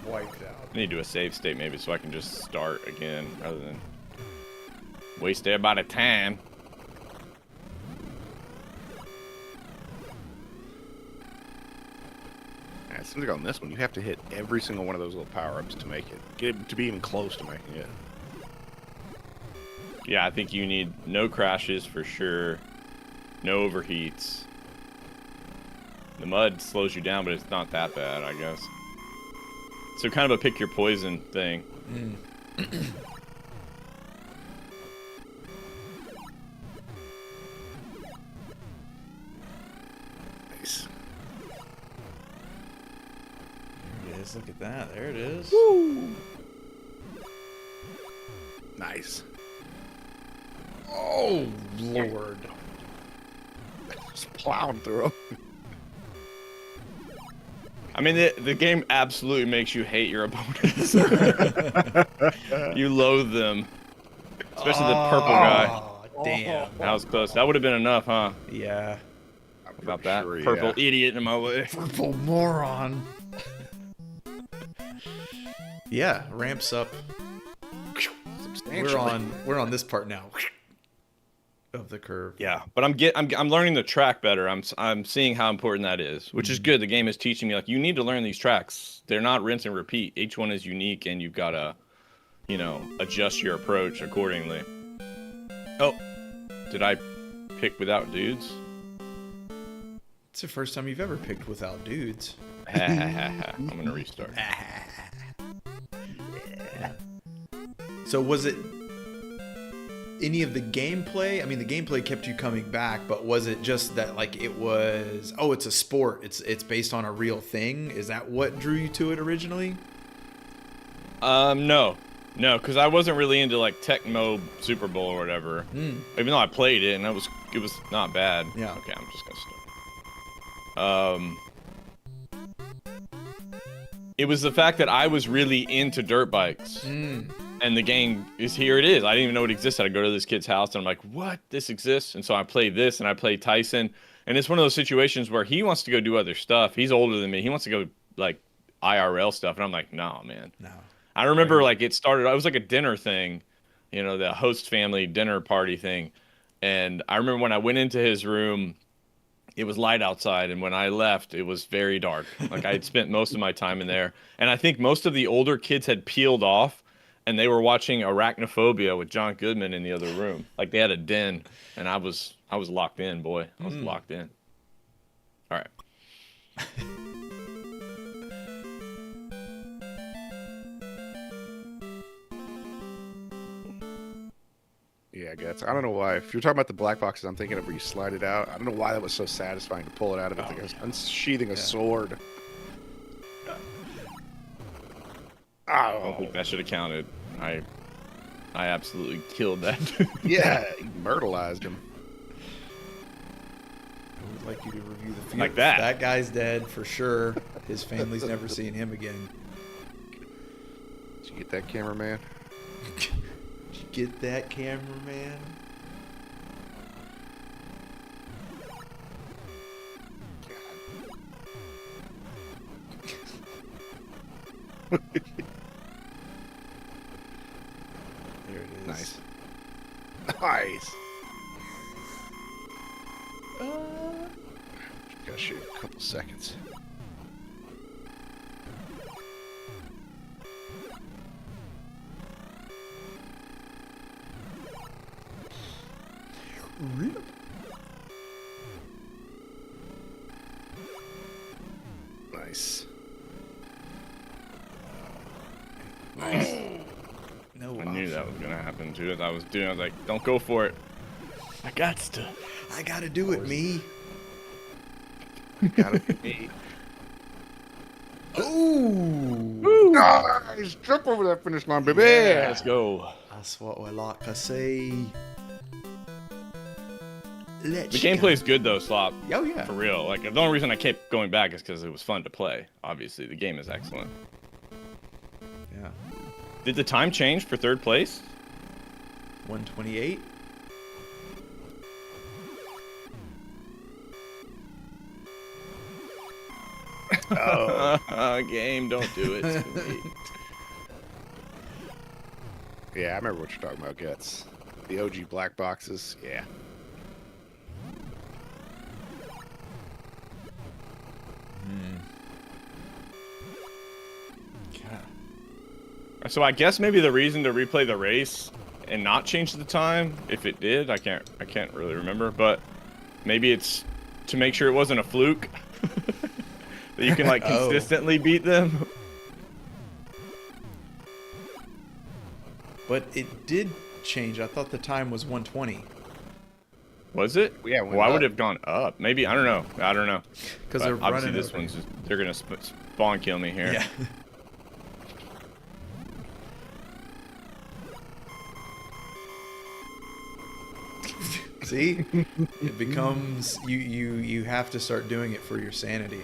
Wiped out. I need to do a save state maybe so I can just start again rather than waste everybody's time. Yeah, it seems like on this one, you have to hit every single one of those little power-ups to make it. Get it to be even close to making it. Yeah, I think you need no crashes for sure. No overheats. The mud slows you down, but it's not that bad, I guess. So kind of a pick your poison thing. Nice. There it is. Look at that. There it is. Woo! Nice. Oh, Lord. Just plowing through 'em. I mean, the game absolutely makes you hate your opponents. You loathe them. Especially the purple guy. Oh, damn. That was close. That would have been enough, huh? Yeah. I'm About pretty that. sure, Purple yeah. idiot in my way. Purple moron. Yeah, ramps up. Substantially. We're on this part now of the curve. Yeah, but I'm learning the track better. I'm seeing how important that is, which is good. The game is teaching me like you need to learn these tracks. They're not rinse and repeat. Each one is unique, and you've got to, adjust your approach accordingly. Oh, did I pick without dudes? It's the first time you've ever picked without dudes. I'm gonna restart. So was it any of the gameplay? I mean, the gameplay kept you coming back, but was it just that like it was? Oh, it's a sport. It's based on a real thing. Is that what drew you to it originally? No, because I wasn't really into like Tecmo Super Bowl or whatever. Even though I played it and it was not bad. Yeah. Okay, I'm just gonna start. It was the fact that I was really into dirt bikes. And the game is here it is. I didn't even know it existed. I go to this kid's house and I'm like, what? This exists? And so I played this and I played Tyson. And it's one of those situations where he wants to go do other stuff. He's older than me. He wants to go like IRL stuff. And I'm like, no, man. No. I remember like it started, it was like a dinner thing, you know, the host family dinner party thing. And I remember when I went into his room, it was light outside. And when I left, it was very dark. Like I had spent most of my time in there. And I think most of the older kids had peeled off. And they were watching Arachnophobia with John Goodman in the other room. Like they had a den, and I was locked in, boy. I was locked in. All right. Yeah, Guts. I don't know why. If you're talking about the black boxes, I'm thinking of where you slide it out. I don't know why that was so satisfying to pull it out of it. It's like I was unsheathing a sword. I don't think that should have counted. I absolutely killed that. Yeah, you myrtleized him. I would like you to review the field. Like that. That guy's dead for sure. His family's never seen him again. Did you get that, cameraman? Did you get that, cameraman? There it is. Nice. Nice. Gotta shoot a couple seconds. Rip. Nice. Nice. No, I knew that was gonna happen too. As I was doing, I was like, "Don't go for it." I got to. I gotta do it, me. Gotta be. Ooh. Nice. Jump over that finish line, baby. Yeah, let's go. That's what I like to say. The gameplay is good though, Slop. Oh yeah. For real. Like the only reason I kept going back is because it was fun to play. Obviously, the game is excellent. Yeah. Did the time change for third place? 128. Oh, game, don't do it to me. Yeah, I remember what you're talking about, Guts. The OG black boxes. Yeah. So I guess maybe the reason to replay the race and not change the time, if it did, I can't really remember, but maybe it's to make sure it wasn't a fluke. That you can like consistently beat them. But it did change. I thought the time was 120. Was it? Yeah, it went well, I up. would have gone up. Maybe, I don't know. Because But they're obviously running this over. one's they're gonna spawn kill me here. Yeah. See, it becomes you have to start doing it for your sanity.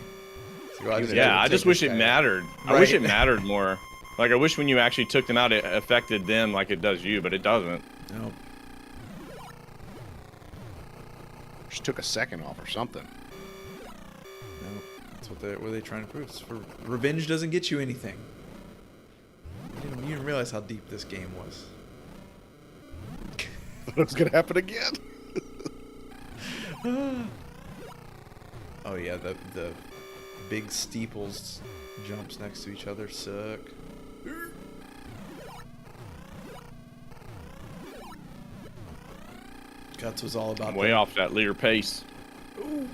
So Yeah, I just wish it mattered. I wish it mattered more. Like I wish when you actually took them out, it affected them like it does you, but it doesn't. No. Just took a second off or something. No, that's what they're trying to prove. It's for revenge doesn't get you anything. You didn't realize how deep this game was. What's gonna happen again? Oh yeah, the big steeples jumps next to each other suck. Guts was all about Way off that leader pace. Ooh.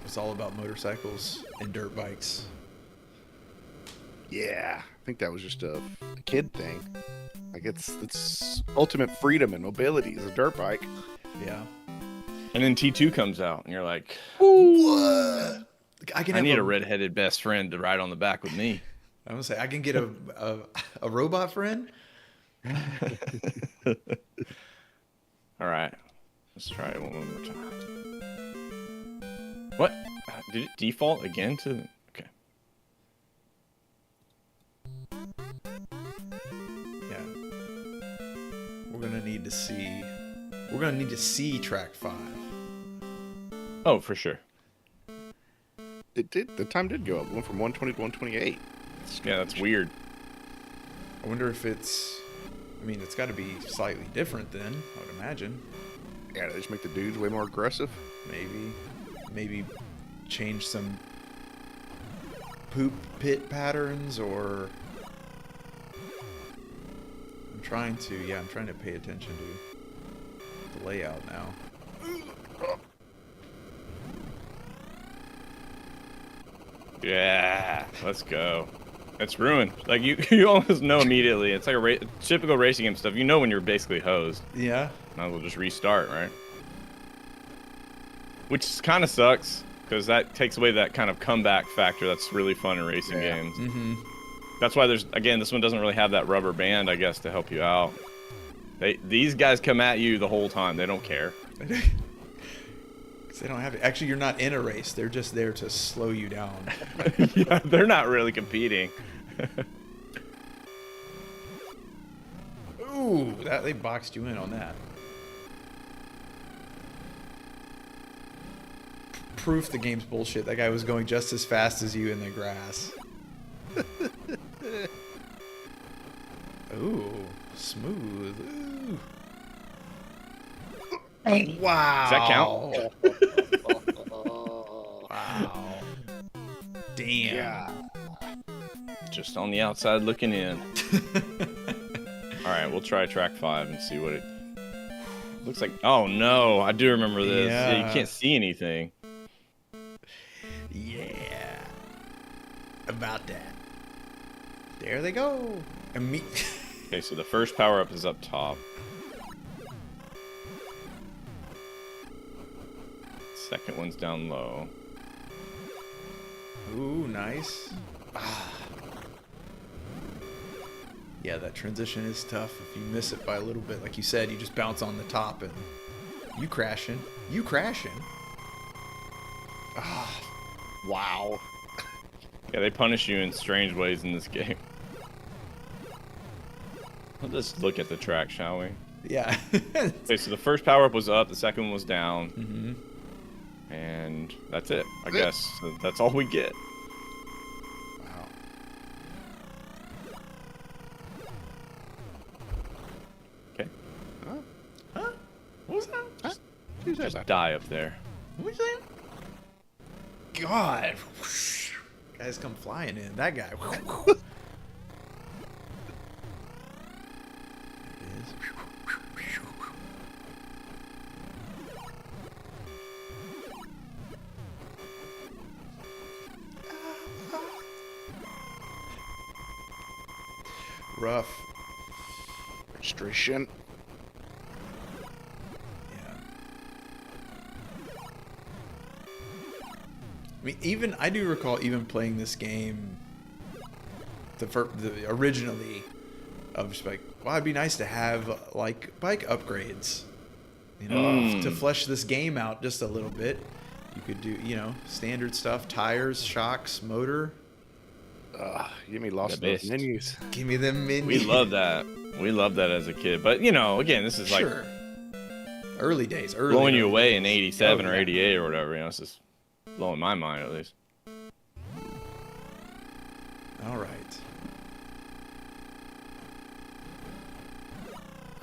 It's all about motorcycles and dirt bikes. Yeah, I think that was just a kid thing. Like it's ultimate freedom and mobility is a dirt bike. Yeah. And then T2 comes out, and you're like, What? I need a redheaded best friend to ride on the back with me. I'm gonna say I can get a robot friend. All right, let's try it one more time. What? Did it default again to? Okay. Yeah. We're gonna need to see. We're gonna need to see track 5. Oh, for sure. It did. The time did go up. It went from 120 to 128. Yeah, that's weird. I wonder if it's. I mean, it's got to be slightly different then. I would imagine. Yeah, they just make the dudes way more aggressive. Maybe change some poop pit patterns, or I'm trying to pay attention to the layout now. Yeah, let's go. It's ruined. Like you almost know immediately. It's like a typical racing game stuff. You know when you're basically hosed. Yeah. Might as well just restart, right? Which kind of sucks because that takes away that kind of comeback factor that's really fun in racing games. Mm-hmm. That's why this one doesn't really have that rubber band, I guess, to help you out. These guys come at you the whole time. They don't care. They don't have to. Actually, you're not in a race. They're just there to slow you down. Yeah, they're not really competing. Ooh, they boxed you in on that. Proof the game's bullshit. That guy was going just as fast as you in the grass. Ooh, smooth. Ooh. Wow. Does that count? Wow. Damn. Yeah. Just on the outside looking in. All right, we'll try track 5 and see what it looks like. Oh no, I do remember this. Yeah, you can't see anything. Yeah. About that. There they go. Okay, so the first power up is up top. Second one's down low. Ooh, nice. Ah. Yeah, that transition is tough. If you miss it by a little bit, like you said, you just bounce on the top and you crashing. Ah. Wow. Yeah, they punish you in strange ways in this game. Let's just look at the track, shall we? Yeah. Okay, so the first power-up was up, the second one was down. Mm-hmm. And that's it, I guess. So that's all we get. Wow. Okay. Huh? What was that? Huh? Just die up there. What was that? God. Guys come flying in. That guy. There it is. Rough. Registration. Yeah. I mean, I do recall even playing this game originally. I was like, wow, it'd be nice to have like bike upgrades, to flesh this game out just a little bit. You could do, standard stuff: tires, shocks, motor. Give me lost those menus. Give me them menus. We love that. We loved that as a kid. But, again, this is like Sure. Early days. blowing you away in 87 Oh, or yeah. 88 or whatever. It's just blowing my mind, at least. All right.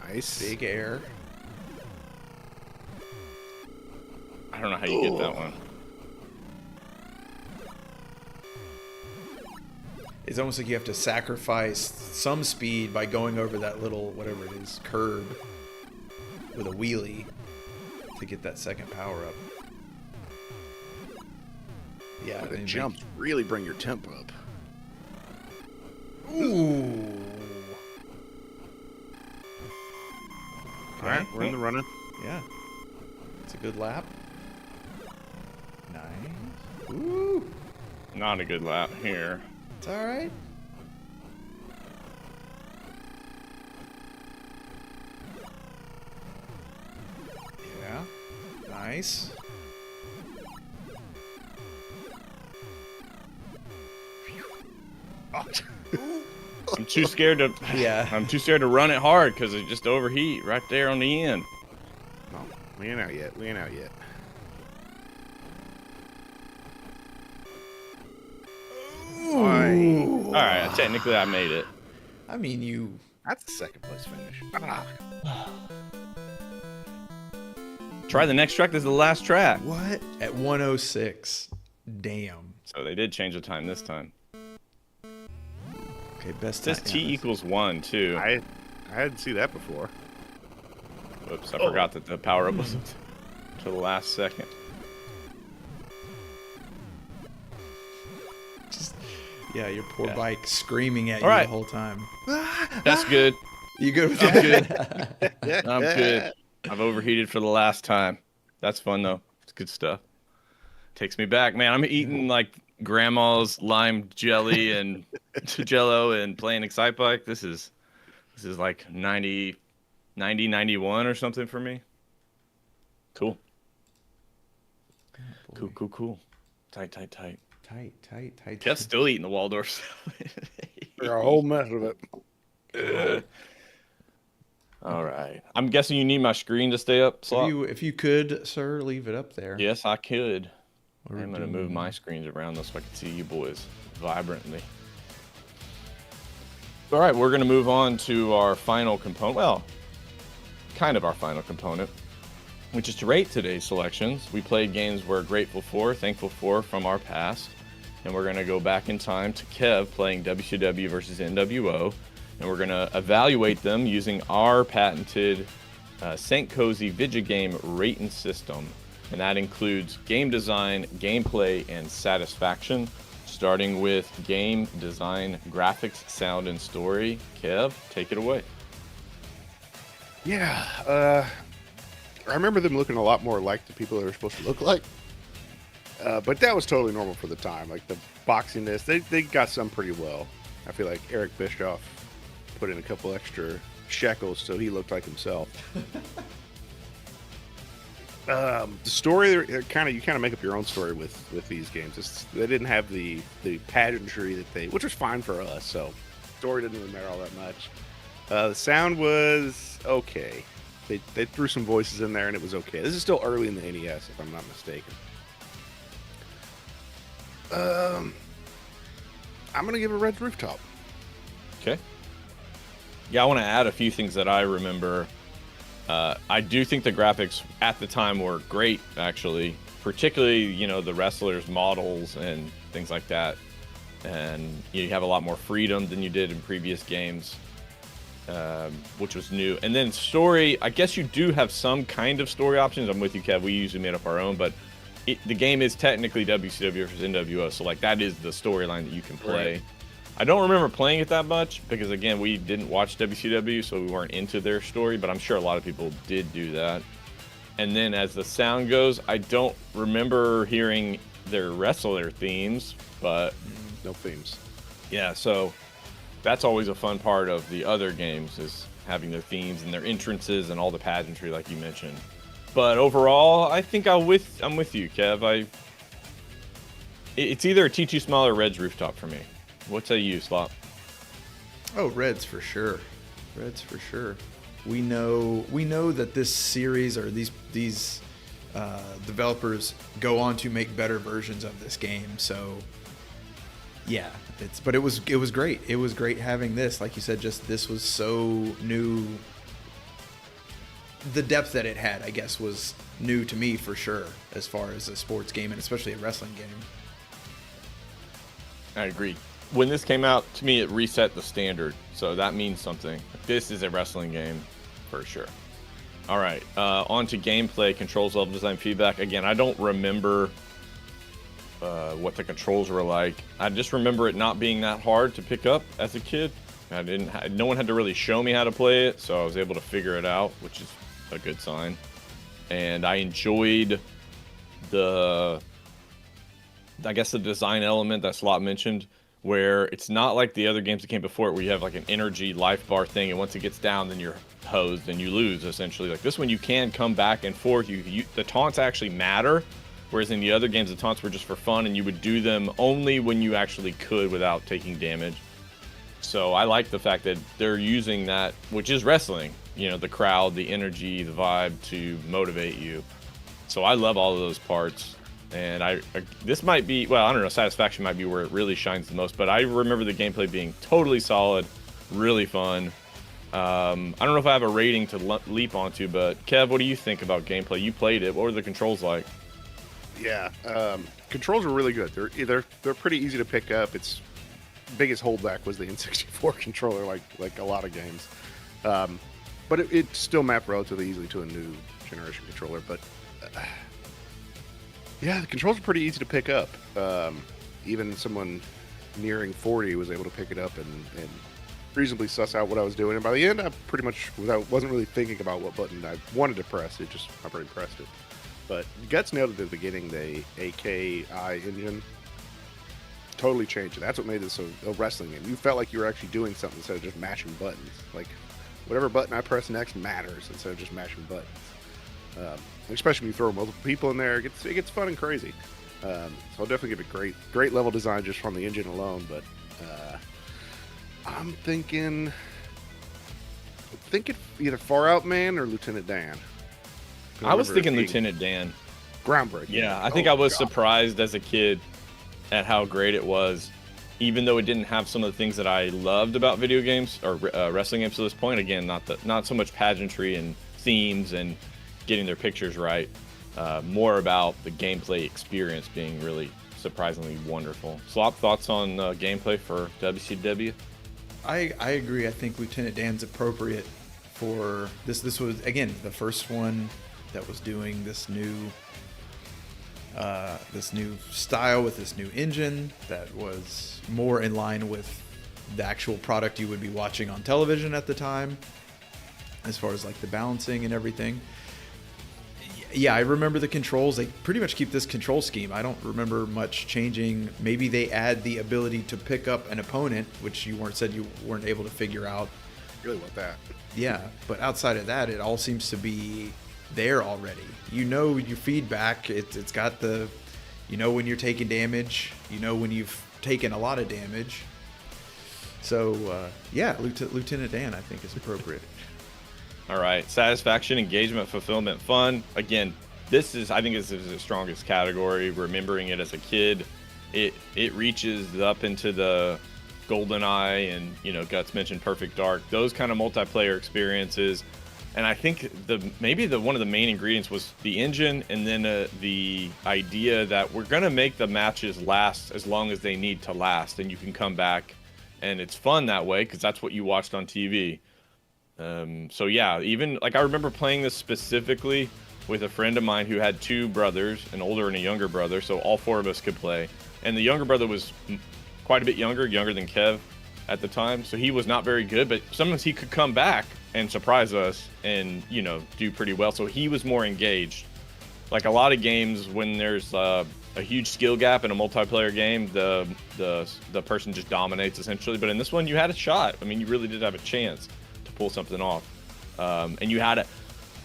Nice. Big air. I don't know how you get that one. It's almost like you have to sacrifice some speed by going over that little, whatever it is, curb with a wheelie to get that second power up. Yeah, The they jumps really bring your tempo up. Ooh. All right, we're in the running. Yeah. It's a good lap. Nice. Ooh. Not a good lap here. It's all right. Yeah. Nice. I'm too scared to. Yeah. I'm too scared to run it hard because it just overheat right there on the end. No, we ain't out yet. We ain't out yet. All right, technically I made it. I mean, you. That's the second place finish. Ah. Try the next track. This is the last track. What? At 106. Damn. So they did change the time this time. Okay, best It says time. T equals 1 too. I hadn't seen that before. Oops, I forgot that the power up was to the last second. Yeah, your poor Yeah. bike screaming at you All right. the whole time. That's good. You good with I'm that? good. I'm good. I've overheated for the last time. That's fun though. It's good stuff. Takes me back, man. I'm eating like grandma's lime jelly and jello and playing Excite Bike. This is like 90, 91 or something for me. Cool. Cool. Tight. Tight. Kev's still eating the Waldorf. You're a whole mess of it. All right. I'm guessing you need my screen to stay up, Slot? If you could, sir, leave it up there. Yes, I could. What are I'm we going to move doing? my screens around so I can see you boys vibrantly. All right, we're going to move on to our final component. Well, kind of our final component, which is to rate today's selections. We played games we're grateful for, thankful for from our past. And we're going to go back in time to Kev playing WCW versus NWO. And we're going to evaluate them using our patented St. Kohzee video game rating system. And that includes game design, gameplay, and satisfaction. Starting with game design, graphics, sound, and story. Kev, take it away. Yeah, I remember them looking a lot more like the people they were supposed to look like. But that was totally normal for the time. Like the boxiness, they got some pretty well. I feel like Eric Bischoff put in a couple extra shekels so he looked like himself. The story, you kind of make up your own story with these games. They didn't have the pageantry which was fine for us. So story didn't really matter all that much. The sound was okay. They threw some voices in there and it was okay. This is still early in the NES, if I'm not mistaken. I'm gonna give it Red's Rooftop. Okay. Yeah, I want to add a few things that I remember. I do think the graphics at the time were great, actually. Particularly, the wrestlers' models and things like that. And you have a lot more freedom than you did in previous games, which was new. And then story, I guess you do have some kind of story options. I'm with you, Kev. We usually made up our own, but the game is technically WCW versus NWO, so like that is the storyline that you can play. Right. I don't remember playing it that much because, again, we didn't watch WCW, so we weren't into their story, but I'm sure a lot of people did do that. And then as the sound goes, I don't remember hearing their wrestler themes, but No themes. yeah, so that's always a fun part of the other games is having their themes and their entrances and all the pageantry like you mentioned. But overall, I think I'm with you, Kev. It's either a T2 Smile or Red's Rooftop for me. What say you, Slop? Oh, Reds for sure. Reds for sure. We know that this series or these developers go on to make better versions of this game. So yeah, it was great. It was great having this. Like you said, just this was so new. The depth that it had, I guess, was new to me for sure, as far as a sports game and especially a wrestling game. I agree. When this came out, to me, it reset the standard. So that means something. This is a wrestling game for sure. All right. On to gameplay, controls, level design, feedback. Again, I don't remember what the controls were like. I just remember it not being that hard to pick up as a kid. No one had to really show me how to play it, so I was able to figure it out, which is a good sign. And I enjoyed the design element that Slot mentioned, where it's not like the other games that came before it, where you have like an energy life bar thing, and once it gets down, then you're hosed and you lose, essentially. Like this one, you can come back and forth. The taunts actually matter, whereas in the other games, the taunts were just for fun, and you would do them only when you actually could without taking damage. So I like the fact that they're using that, which is wrestling, you know, the crowd, the energy, the vibe to motivate you. So I love all of those parts. And this might be, well, I don't know, Satisfaction might be where it really shines the most, but I remember the gameplay being totally solid, really fun. I don't know if I have a rating to leap onto, but Kev, what do you think about gameplay? You played it. What were the controls like? Yeah, controls were really good. They're pretty easy to pick up. Its biggest holdback was the N64 controller, like a lot of games. But it still mapped relatively easily to a new generation controller. But yeah, the controls are pretty easy to pick up. Even someone nearing 40 was able to pick it up and reasonably suss out what I was doing. And by the end, I pretty much wasn't really thinking about what button I wanted to press. I already pressed it. But Guts nailed it at the beginning. The AKI engine totally changed it. That's what made this a wrestling game. You felt like you were actually doing something instead of just mashing buttons. Like whatever button I press next matters instead of just mashing buttons. Especially when you throw multiple people in there, it gets fun and crazy. So I'll definitely give it great level design just from the engine alone. But I'm thinking either Far Out Man or Lieutenant Dan. I was thinking Lieutenant Dan. Groundbreaking. Yeah, I think I was surprised as a kid at how great it was, even though it didn't have some of the things that I loved about video games or wrestling games to this point. Again, not so much pageantry and themes and getting their pictures right, more about the gameplay experience being really surprisingly wonderful. Slop, thoughts on gameplay for WCW? I agree. I think Lieutenant Dan's appropriate for this. This was, again, the first one that was doing this new style with this new engine that was more in line with the actual product you would be watching on television at the time, as far as like the balancing and everything. Yeah, I remember the controls. They pretty much keep this control scheme. I don't remember much changing. Maybe they add the ability to pick up an opponent, which you weren't able to figure out. Really want that. Yeah, but outside of that, it all seems to be there already. You know your feedback. It's got the, you know when you're taking damage. You know when you've taken a lot of damage. So yeah, Lieutenant Dan I think is appropriate. All right, satisfaction, engagement, fulfillment, fun. Again, I think this is the strongest category. Remembering it as a kid, it reaches up into the GoldenEye and, you know, Guts mentioned Perfect Dark, those kind of multiplayer experiences. And I think one of the main ingredients was the engine, and then the idea that we're gonna make the matches last as long as they need to last, and you can come back, and it's fun that way because that's what you watched on TV. So yeah, even like I remember playing this specifically with a friend of mine who had two brothers, an older and a younger brother, so all four of us could play. And the younger brother was quite a bit younger than Kev at the time, so he was not very good, but sometimes he could come back and surprise us and, you know, do pretty well. So he was more engaged. Like a lot of games, when there's a huge skill gap in a multiplayer game, the person just dominates essentially. But in this one, you had a shot. I mean, you really did have a chance to pull something off, and you got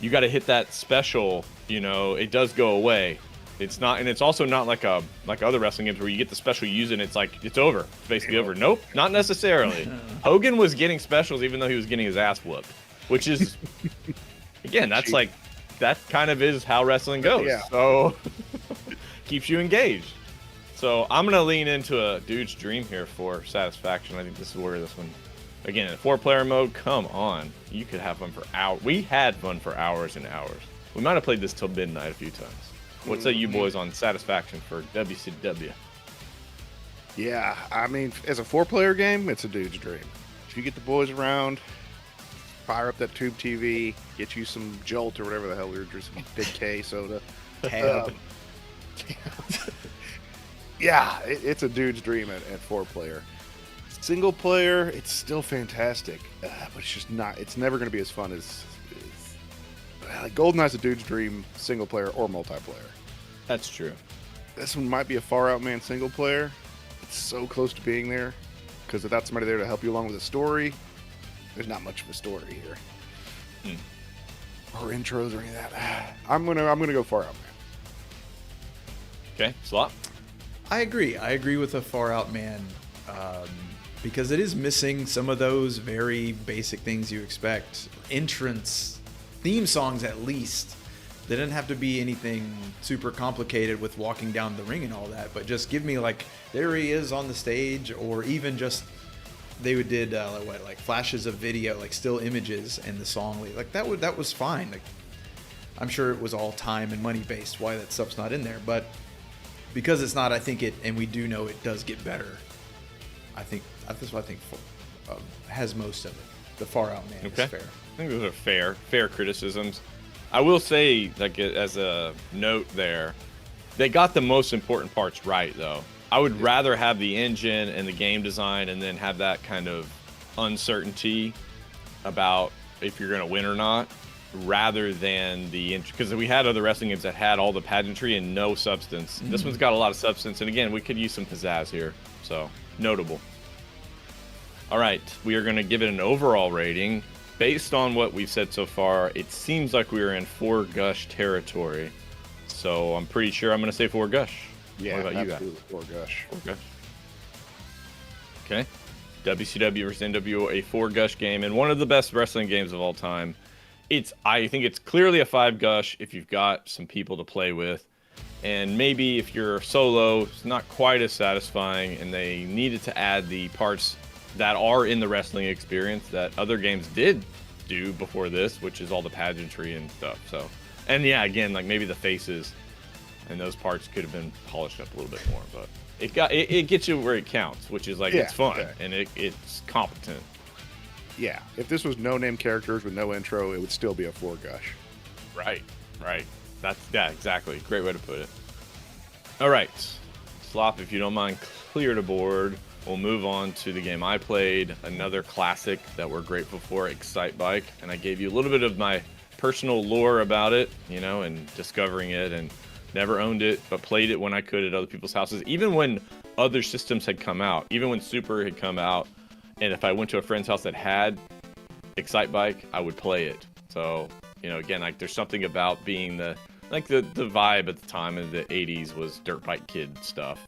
to hit that special. You know, it does go away. It's not, and it's also not like other wrestling games where you get the special, use it, and it's like it's over. It's basically over. Nope, not necessarily. Hogan was getting specials even though he was getting his ass whooped, which is, again, that's like, that kind of is how wrestling goes. Yeah. So keeps you engaged. So I'm gonna lean into a dude's dream here for satisfaction. I think this is where this one, again, in 4-player mode, come on, you could have fun for hours. We had fun for hours and hours. We might have played this till midnight a few times. What say you boys on satisfaction for WCW? Yeah, I mean, as a 4-player game, it's a dude's dream. If you get the boys around, fire up that tube TV, get you some Jolt or whatever the hell we were drinking, some Big K soda. Tab. Yeah, it's a dude's dream at 4-player. Single player, it's still fantastic, but it's just not. It's never going to be as fun as like GoldenEye's a dude's dream, single player or multiplayer. That's true. This one might be a far out man single player. It's so close to being there because without somebody there to help you along with the story, there's not much of a story here, or intros or any of that. I'm gonna go far out man. Okay, Slop. I agree. I agree with the Far Out Man because it is missing some of those very basic things you expect. Entrance, theme songs at least. They didn't have to be anything super complicated with walking down the ring and all that, but just give me like, there he is on the stage, or even just they did like flashes of video, like still images, and the song like that was fine. Like, I'm sure it was all time and money based why that stuff's not in there, but because it's not, I think it, and we do know it does get better. That's what I think has most of it. The Far Out Man is fair. I think those are fair criticisms. I will say, like as a note there, they got the most important parts right, though. I would rather have the engine and the game design and then have that kind of uncertainty about if you're going to win or not, rather than because we had other wrestling games that had all the pageantry and no substance. This one's got a lot of substance, and again, we could use some pizzazz here, so notable. All right, we are going to give it an overall rating. Based on what we've said so far, it seems like we are in 4 gush territory, so I'm pretty sure I'm going to say 4 gush. Yeah, what about you guys? 4 gush. 4 gush. Okay. WCW versus NWO, a 4 gush game, and one of the best wrestling games of all time. I think it's clearly a 5 gush if you've got some people to play with, and maybe if you're solo, it's not quite as satisfying, and they needed to add the parts that are in the wrestling experience that other games did do before this, which is all the pageantry and stuff. So, and yeah, again, like maybe the faces and those parts could have been polished up a little bit more, but it gets you where it counts, which is like, it's fun and it's competent. Yeah, if this was no-name characters with no intro, it would still be a 4 gush. Right. Yeah, exactly. Great way to put it. All right, Slop, if you don't mind, clear the board. We'll move on to the game I played, another classic that we're grateful for, Excite Bike, and I gave you a little bit of my personal lore about it, and discovering it, and never owned it, but played it when I could at other people's houses, even when other systems had come out, even when Super had come out. And if I went to a friend's house that had Excite Bike, I would play it. So, again, like there's something about being the vibe at the time in the 80s was dirt bike kid stuff,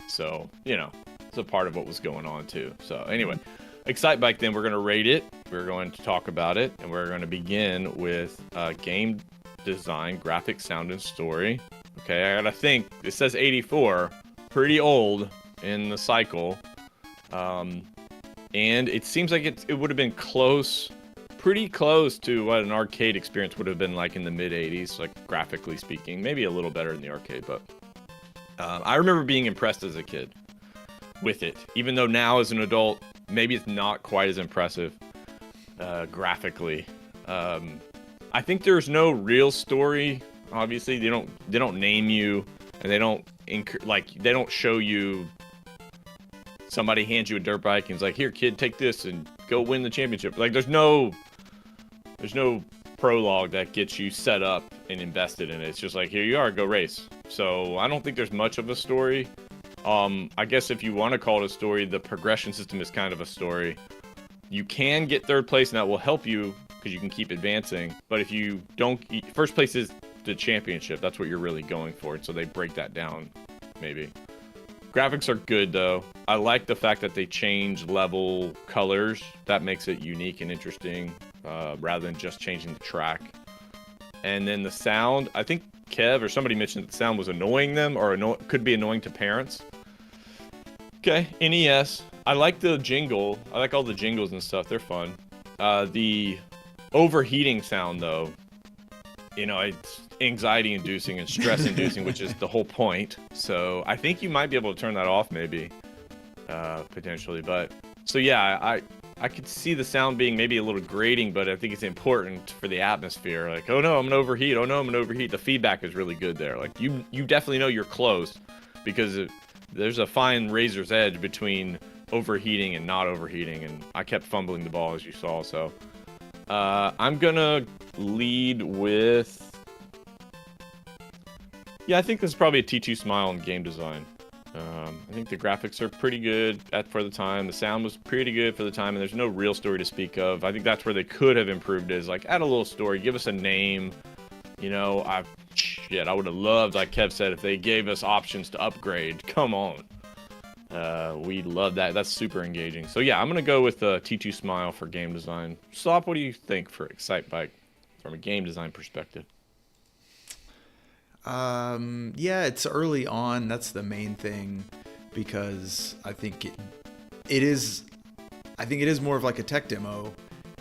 So, it's a part of what was going on too. So anyway, Excite Bike, then we're going to rate it. We're going to talk about it, and we're going to begin with game design, graphics, sound, and story. Okay, I gotta think. It says 84, pretty old in the cycle. And it seems like it would have been pretty close to what an arcade experience would have been like in the mid 80s, like graphically speaking, maybe a little better in the arcade, but I remember being impressed as a kid with it, even though now as an adult, maybe it's not quite as impressive graphically. I think there's no real story. Obviously, they don't name you, and they don't show you. Somebody hands you a dirt bike and is like, "Here, kid, take this and go win the championship." Like, there's no prologue that gets you set up and invested in it. It's just like, here you are, go race. So I don't think there's much of a story. I guess if you want to call it a story, the progression system is kind of a story. You can get third place, and that will help you because you can keep advancing. But if you don't, first place is the championship. That's what you're really going for. So they break that down, maybe. Graphics are good, though. I like the fact that they change level colors. That makes it unique and interesting, rather than just changing the track. And then the sound, I think Kev or somebody mentioned that the sound was annoying them, or could be annoying to parents. Okay, NES. I like the jingle. I like all the jingles and stuff. They're fun. The overheating sound, though, it's anxiety-inducing and stress-inducing, which is the whole point. So I think you might be able to turn that off, maybe, potentially. But so yeah, I could see the sound being maybe a little grating, but I think it's important for the atmosphere. Like, oh no, I'm gonna overheat. Oh no, I'm gonna overheat. The feedback is really good there. Like you definitely know you're close, because there's a fine razor's edge between overheating and not overheating, and I kept fumbling the ball, as you saw. So I'm gonna lead with, I think this is probably a T2 Smile in game design. I think the graphics are pretty good for the time. The sound was pretty good for the time, and there's no real story to speak of. I think that's where they could have improved, is like add a little story, give us a name. You know, I would have loved, like Kev said, if they gave us options to upgrade. Come on. We love that. That's super engaging. So yeah, I'm gonna go with T2 Smile for game design. Slop, what do you think for Excite Bike from a game design perspective? Yeah, it's early on. That's the main thing, because I think it is more of like a tech demo,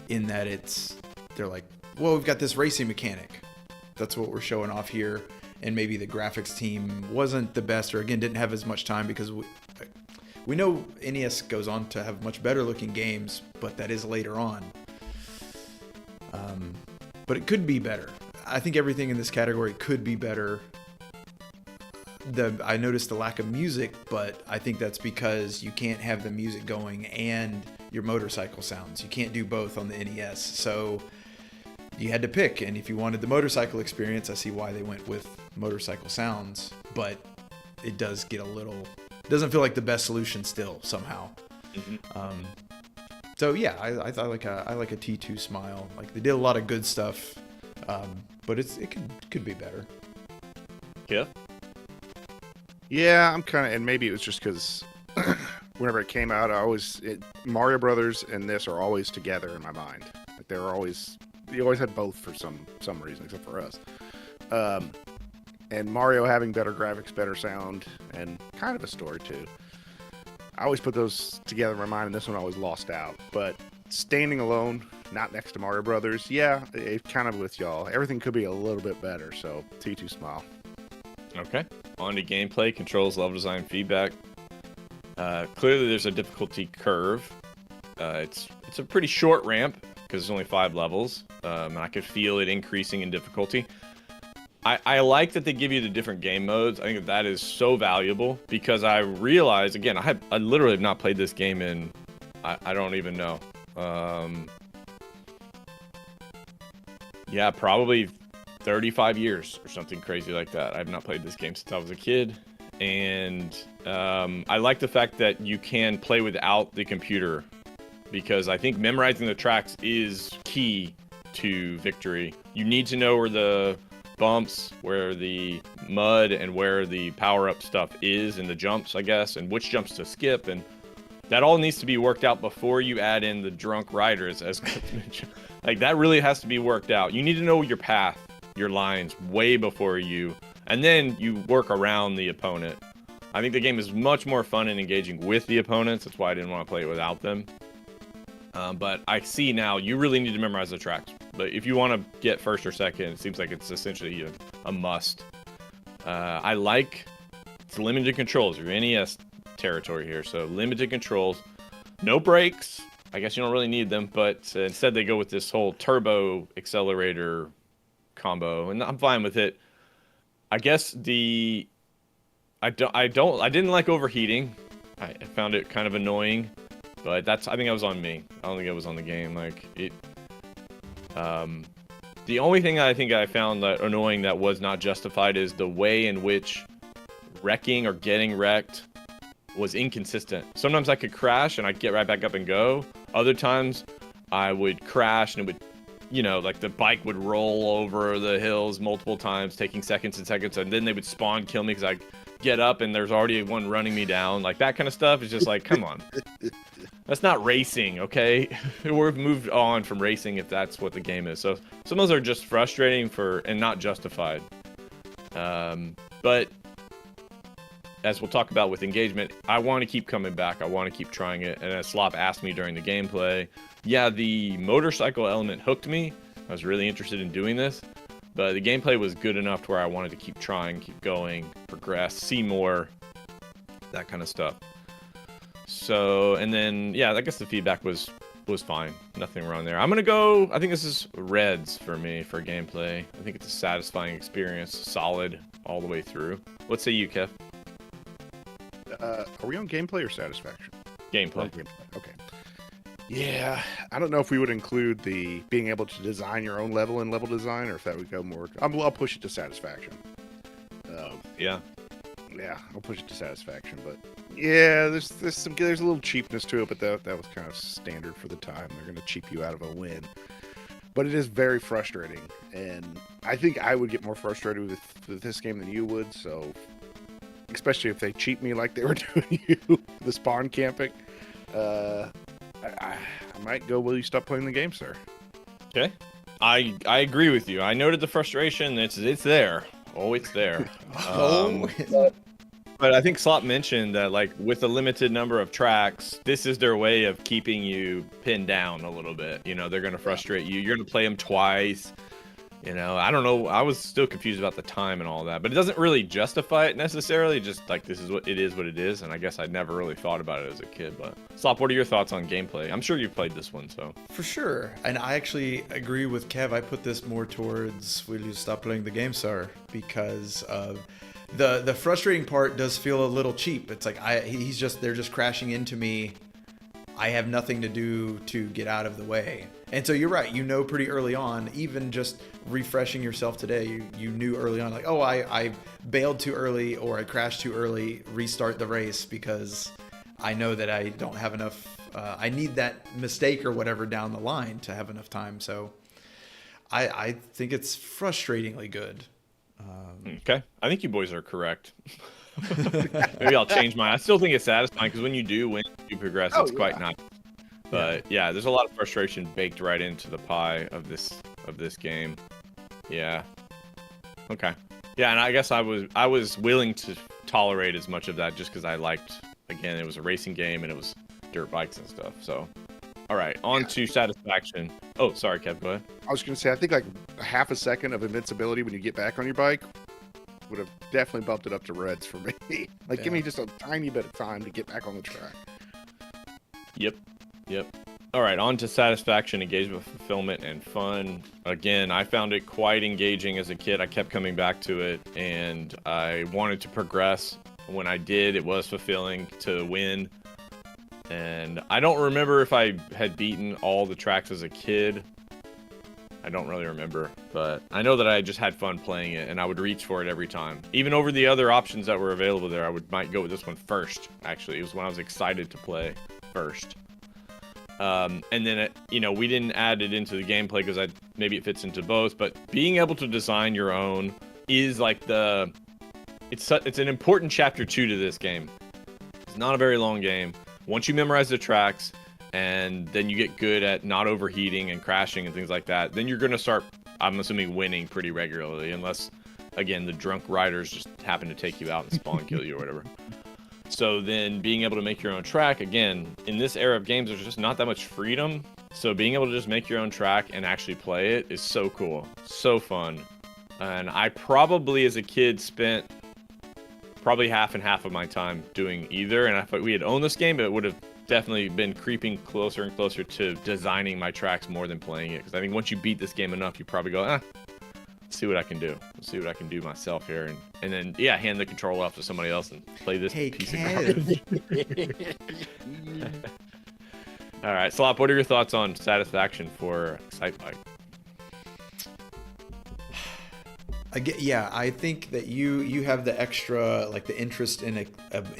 in that they're like, well, we've got this racing mechanic. That's what we're showing off here. And maybe the graphics team wasn't the best, or again, didn't have as much time, because we know NES goes on to have much better looking games, but that is later on. But it could be better. I think everything in this category could be better. I noticed the lack of music, but I think that's because you can't have the music going and your motorcycle sounds. You can't do both on the NES. So you had to pick. And if you wanted the motorcycle experience, I see why they went with motorcycle sounds. But it does get doesn't feel like the best solution still somehow. Mm-hmm. So yeah, I like a T2 Smile. Like, they did a lot of good stuff. But it could be better. Yeah. Yeah, I'm kind of, and maybe it was just because whenever it came out, Mario Brothers and this are always together in my mind. Like, you always had both for some reason, except for us. And Mario having better graphics, better sound, and kind of a story too. I always put those together in my mind, and this one always lost out. But standing alone, not next to Mario Brothers, yeah, it's kind of with y'all. Everything could be a little bit better, so T2 Smile. Okay. On to gameplay, controls, level design, feedback. Clearly there's a difficulty curve. It's a pretty short ramp, because it's only 5 levels, and I could feel it increasing in difficulty. I like that they give you the different game modes. I think that is so valuable, because I realize, again, I literally have not played this game in, I don't even know. Yeah, probably 35 years or something crazy like that. I have not played this game since I was a kid. And I like the fact that you can play without the computer, because I think memorizing the tracks is key to victory. You need to know where the bumps, where the mud, and where the power-up stuff is, and the jumps, I guess, and which jumps to skip, and that all needs to be worked out before you add in the drunk riders, as mentioned. Like, that really has to be worked out. You need to know your path, your lines, way before and then you work around the opponent. I think the game is much more fun and engaging with the opponents. That's why I didn't want to play it without them. But I see now you really need to memorize the tracks. But if you want to get first or second, it seems like it's essentially a must. I like it's limited controls. You're NES territory here, so limited controls, no brakes. I guess you don't really need them, but instead they go with this whole turbo accelerator combo, and I'm fine with it. I guess I didn't like overheating. I found it kind of annoying, but I think that was on me. I don't think it was on the game. Like, it. The only thing I think I found that annoying that was not justified is the way in which wrecking or getting wrecked was inconsistent. Sometimes I could crash and I'd get right back up and go. Other times I would crash and it would, like the bike would roll over the hills multiple times, taking seconds and seconds, and then they would spawn kill me because I get up and there's already one running me down. Like, that kind of stuff is just like, come on. That's not racing, okay? We've moved on from racing if that's what the game is. So some of those are just frustrating and not justified. But as we'll talk about with engagement, I want to keep coming back. I want to keep trying it. And as Slop asked me during the gameplay, yeah, the motorcycle element hooked me. I was really interested in doing this. But the gameplay was good enough to where I wanted to keep trying, keep going, progress, see more, that kind of stuff. So, and then, yeah, I guess the feedback was fine. Nothing wrong there. I'm going to go, I think this is reds for me for gameplay. I think it's a satisfying experience, solid all the way through. What say you, Kev? Are we on gameplay or satisfaction? Gameplay. Okay. Yeah, I don't know if we would include the being able to design your own level in level design, or if that would go more. I'll push it to satisfaction. Yeah. Yeah, I'll push it to satisfaction. But yeah, there's a little cheapness to it, but that was kind of standard for the time. They're going to cheap you out of a win. But it is very frustrating, and I think I would get more frustrated with this game than you would. So, especially if they cheat me like they were doing you, the spawn camping. I might go, will you stop playing the game, sir? Okay. I agree with you. I noted the frustration. It's there. Oh, it's there. But I think Slop mentioned that, like, with a limited number of tracks, this is their way of keeping you pinned down a little bit. You know, they're going to frustrate you. You're going to play them twice. You know, I don't know. I was still confused about the time and all that, but it doesn't really justify it necessarily. Just like, this is what it is. And I guess I never really thought about it as a kid. But Slop, what are your thoughts on gameplay? I'm sure you've played this one, so. For sure. And I actually agree with Kev. I put this more towards, will you stop playing the game, sir? Because of the frustrating part does feel a little cheap. It's like they're just crashing into me. I have nothing to do to get out of the way. And so you're right. You know, pretty early on, even just refreshing yourself today, you knew early on, like, oh, I bailed too early or I crashed too early, restart the race because I know that I don't have enough. I need that mistake or whatever down the line to have enough time. So I think it's frustratingly good. Okay. I think you boys are correct. Maybe I'll change mine. I still think it's satisfying because when you do win, you progress. It's quite nice. But yeah, there's a lot of frustration baked right into the pie of this game. Yeah. Okay. Yeah, and I guess I was willing to tolerate as much of that just because I liked, again, it was a racing game and it was dirt bikes and stuff. So, all right, on to satisfaction. Oh, sorry, Kev, go ahead. I was going to say, I think like a half a second of invincibility when you get back on your bike would have definitely bumped it up to reds for me. Like, give me just a tiny bit of time to get back on the track. Yep. All right, on to satisfaction, engagement, fulfillment, and fun. Again, I found it quite engaging as a kid. I kept coming back to it, and I wanted to progress. When I did, it was fulfilling to win. And I don't remember if I had beaten all the tracks as a kid. I don't really remember, but I know that I just had fun playing it, and I would reach for it every time. Even over the other options that were available there, might go with this one first, actually. It was when I was excited to play first. And then, we didn't add it into the gameplay because maybe it fits into both, but being able to design your own is like it's an important chapter 2 to this game. It's not a very long game. Once you memorize the tracks and then you get good at not overheating and crashing and things like that, then you're going to start, I'm assuming, winning pretty regularly, unless, again, the drunk riders just happen to take you out and spawn kill you or whatever. So then being able to make your own track, again, in this era of games, there's just not that much freedom. So being able to just make your own track and actually play it is so cool, so fun. And I probably, as a kid, spent probably half and half of my time doing either. And if we had owned this game, it would have definitely been creeping closer and closer to designing my tracks more than playing it. Because I think once you beat this game enough, you probably go, let's see what I can do. Let's see what I can do myself here. And then, hand the control off to somebody else and play this piece of garbage. All right, Slop, what are your thoughts on satisfaction for Excitebike? I think that you have the extra, like, the interest in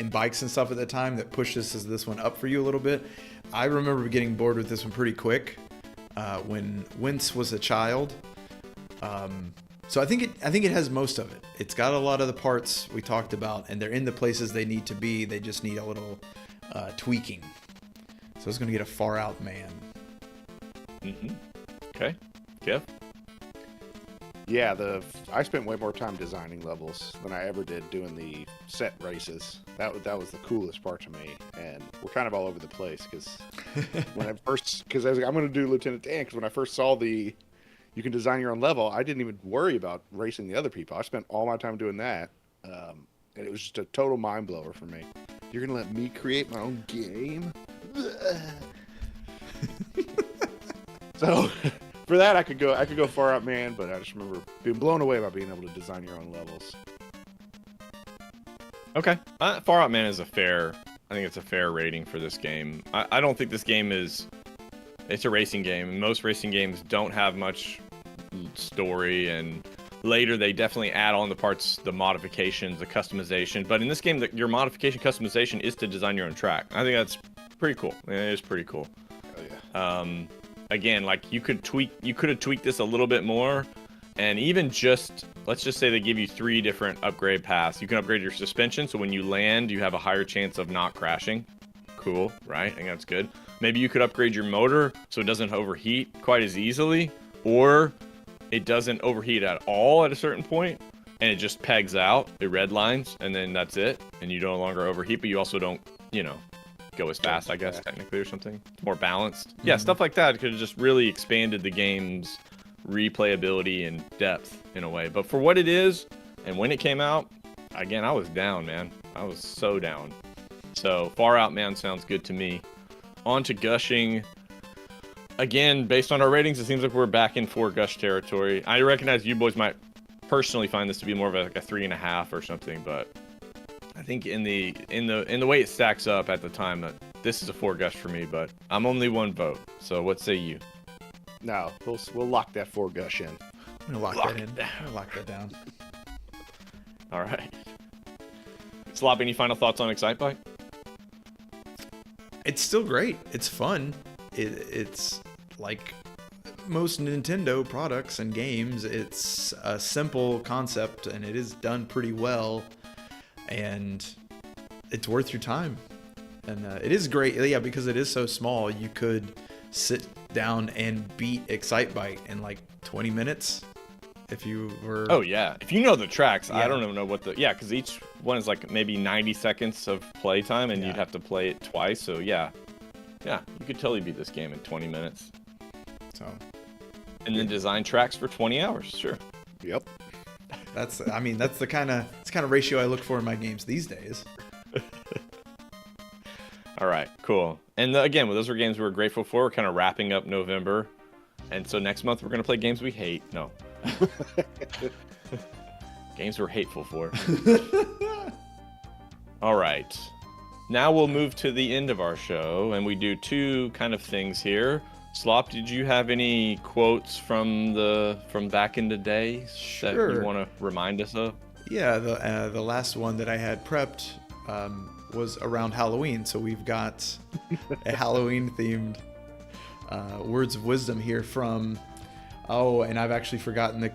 bikes and stuff at the time that pushes this one up for you a little bit. I remember getting bored with this one pretty quick when Wince was a child. So I think it has most of it. It's got a lot of the parts we talked about, and they're in the places they need to be. They just need a little tweaking. So it's going to get a far out man. Mm-hmm. Okay. Kev? Yeah, I spent way more time designing levels than I ever did doing the set races. That was the coolest part to me, and we're kind of all over the place because I was like, I'm going to do Lieutenant Dan, because when I first saw you can design your own level, I didn't even worry about racing the other people. I spent all my time doing that, and it was just a total mind blower for me. You're going to let me create my own game? So for that, I could go far out, man. But I just remember being blown away by being able to design your own levels. Okay. Far Out Man is I think it's a fair rating for this game. I don't think this game it's a racing game. Most racing games don't have much story, and later they definitely add on the parts, the modifications, the customization. But in this game, your modification customization is to design your own track. I think that's pretty cool. It is pretty cool. Oh, yeah. Again, like you could have tweaked this a little bit more, and even let's just say they give you 3 different upgrade paths. You can upgrade your suspension, so when you land, you have a higher chance of not crashing. Cool, right? I think that's good. Maybe you could upgrade your motor so it doesn't overheat quite as easily, or it doesn't overheat at all at a certain point, and it just pegs out, it redlines, and then that's it, and you no longer overheat, but you also don't, go as fast, I guess, technically, or something. It's more balanced. Mm-hmm. Yeah, stuff like that could have just really expanded the game's replayability and depth in a way. But for what it is, and when it came out, again, I was down, man. I was so down. So Far Out Man sounds good to me. On to Gushing. Again, based on our ratings, it seems like we're back in 4 Gush territory. I recognize you boys might personally find this to be more of a 3.5 or something, but I think in the way it stacks up at the time, this is a 4 Gush for me. But I'm only 1 vote. So what say you? No, we'll lock that 4 Gush in. I'm gonna lock that in. I'm gonna lock that down. All right. Slop, any final thoughts on Excitebike? It's still great. It's fun. It's like most Nintendo products and games. It's a simple concept, and it is done pretty well. And it's worth your time. And it is great. Yeah, because it is so small, you could sit down and beat Excitebike in like 20 minutes if you were... Oh, yeah. If you know the tracks, Yeah. I don't even know what the... Yeah, because each one is like maybe 90 seconds of playtime, and you'd have to play it twice. So, yeah. Yeah, you could totally beat this game in 20 minutes. So, And then design tracks for 20 hours. Sure. Yep. that's the kind of ratio I look for in my games these days. All right, cool. And again, those are games we're grateful for. We're kind of wrapping up November. And so next month, we're going to play games we hate. No. Games we're hateful for. All right. Now we'll move to the end of our show, and we do 2 kind of things here. Slop, did you have any quotes from back in the day that Sure. you want to remind us of? Yeah, the last one that I had prepped was around Halloween, so we've got a Halloween-themed words of wisdom here from... Oh, and I've actually forgotten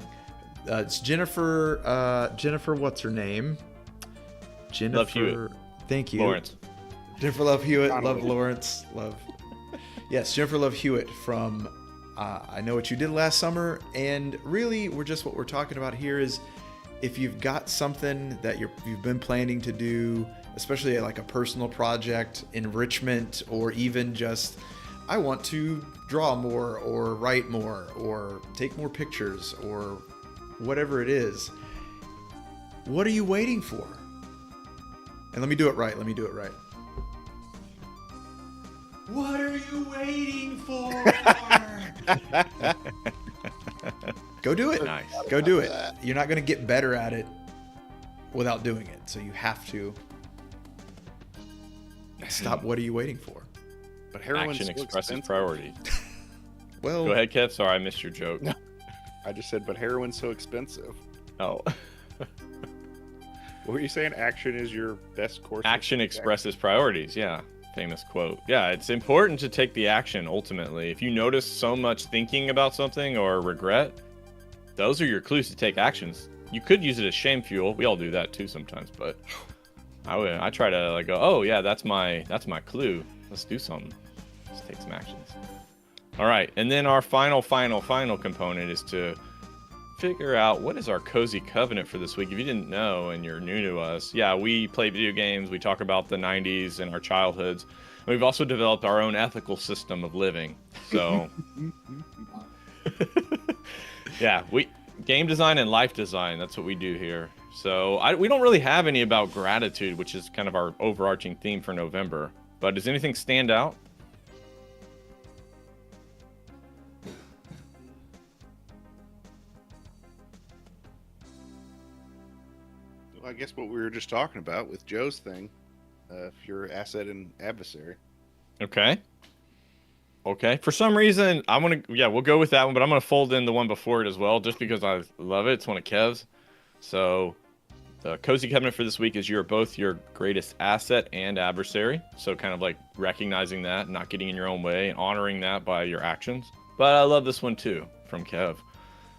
it's Jennifer. Jennifer, what's her name? Jennifer. Love Hewitt. Thank you. Lawrence. Jennifer Love Hewitt. Connolly. Love Lawrence. Love. Yes, Jennifer Love Hewitt from I Know What You Did Last Summer. And really, what we're talking about here is if you've got something that you've been planning to do, especially like a personal project, enrichment, or even just I want to draw more or write more or take more pictures or whatever it is. What are you waiting for? And let me do it right. What are you waiting for? Go do it. Nice. Go do it. You're not going to get better at it without doing it. So you have to stop. What are you waiting for? But heroin's Action so expresses expensive. priority. Well, Go ahead, Kev. Sorry, I missed your joke. I just said, but heroin's so expensive. Oh. What were you saying? Action is your best course. of Action action. expresses priorities. Yeah. Famous quote. Yeah, it's important to take the action ultimately. If you notice so much thinking about something or regret, those are your clues to take actions. You could use it as shame fuel. We all do that too sometimes, but I try to like go, oh yeah, that's my clue. Let's do something. Let's take some actions. All right, and then our final component is to figure out what is our cozy covenant for this week. If you didn't know and you're new to us, yeah, we play video games. We talk about the 90s and our childhoods. And we've also developed our own ethical system of living. So, yeah, game design and life design. That's what we do here. So we don't really have any about gratitude, which is kind of our overarching theme for November. But does anything stand out? I guess what we were just talking about with Joe's thing, if you're asset and adversary. Okay. Okay. For some reason, we'll go with that one, but I'm going to fold in the one before it as well, just because I love it. It's one of Kev's. So the Kohzee cabinet for this week is you're both your greatest asset and adversary. So kind of like recognizing that, not getting in your own way, and honoring that by your actions. But I love this one too, from Kev.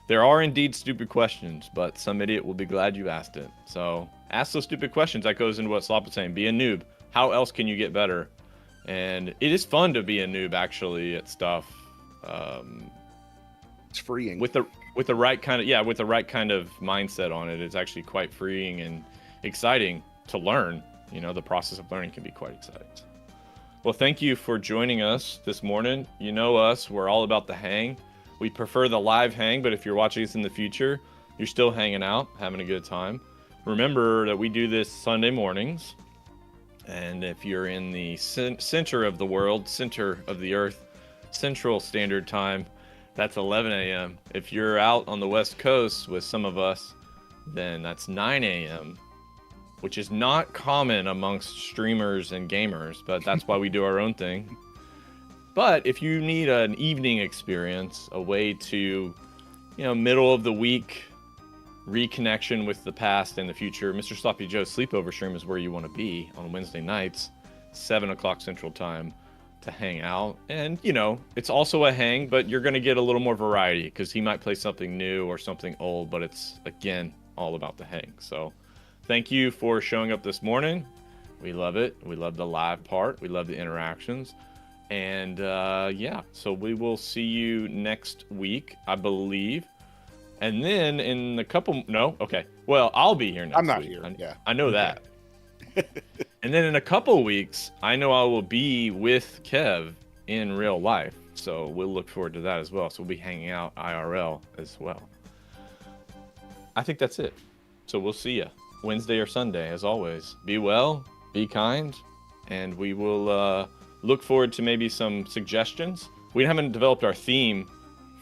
There are indeed stupid questions, but some idiot will be glad you asked it. So ask those stupid questions. That goes into what Slop was saying. Be a noob. How else can you get better? And it is fun to be a noob, actually, at stuff. It's freeing. With the right kind of mindset on it, it's actually quite freeing and exciting to learn. You know, the process of learning can be quite exciting. Well, thank you for joining us this morning. You know us, we're all about the hang. We prefer the live hang, but if you're watching us in the future, you're still hanging out, having a good time. Remember that we do this Sunday mornings. And if you're in the center of the world, center of the earth, Central Standard Time, that's 11 a.m. If you're out on the West Coast with some of us, then that's 9 a.m., which is not common amongst streamers and gamers, but that's why we do our own thing. But if you need an evening experience, a way to, middle of the week reconnection with the past and the future, Mr. Sloppy Joe's sleepover stream is where you want to be on Wednesday nights, 7 o'clock Central Time, to hang out. And, it's also a hang, but you're going to get a little more variety because he might play something new or something old, but it's, again, all about the hang. So thank you for showing up this morning. We love it. We love the live part. We love the interactions. And so we will see you next week, I believe. And then in a couple, I'll be here next week. I'm not here. Yeah. I know that. And then in a couple weeks, I know I will be with Kev in real life. So we'll look forward to that as well. So we'll be hanging out IRL as well. I think that's it. So we'll see you Wednesday or Sunday, as always. Be well, be kind, and we will look forward to maybe some suggestions. We haven't developed our theme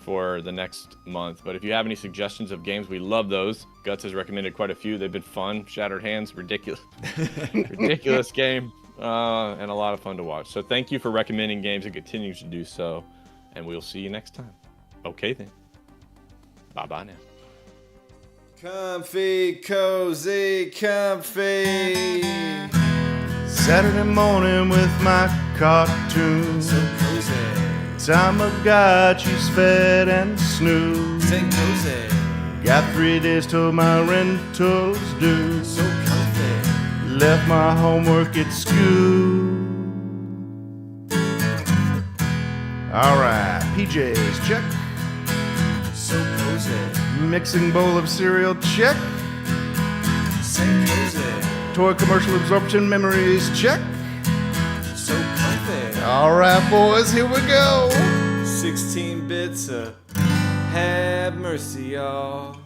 for the next month, but if you have any suggestions of games, we love those. Guts has recommended quite a few. They've been fun. Shattered Hands, ridiculous game, and a lot of fun to watch. So thank you for recommending games and continue to do so, and we'll see you next time. Okay then. Bye-bye now. Comfy, cozy, comfy. Saturday morning with my cartoons. So cozy. Tamagotchi's fed and snoozed. Say cozy. Got 3 days till my rental's due. So comfy. Left my homework at school. Alright, PJs, check. So cozy. Mixing bowl of cereal, check. Say cozy. Toy commercial absorption memories, check. So comfy. Alright, boys, here we go. 16 bits of have mercy, y'all.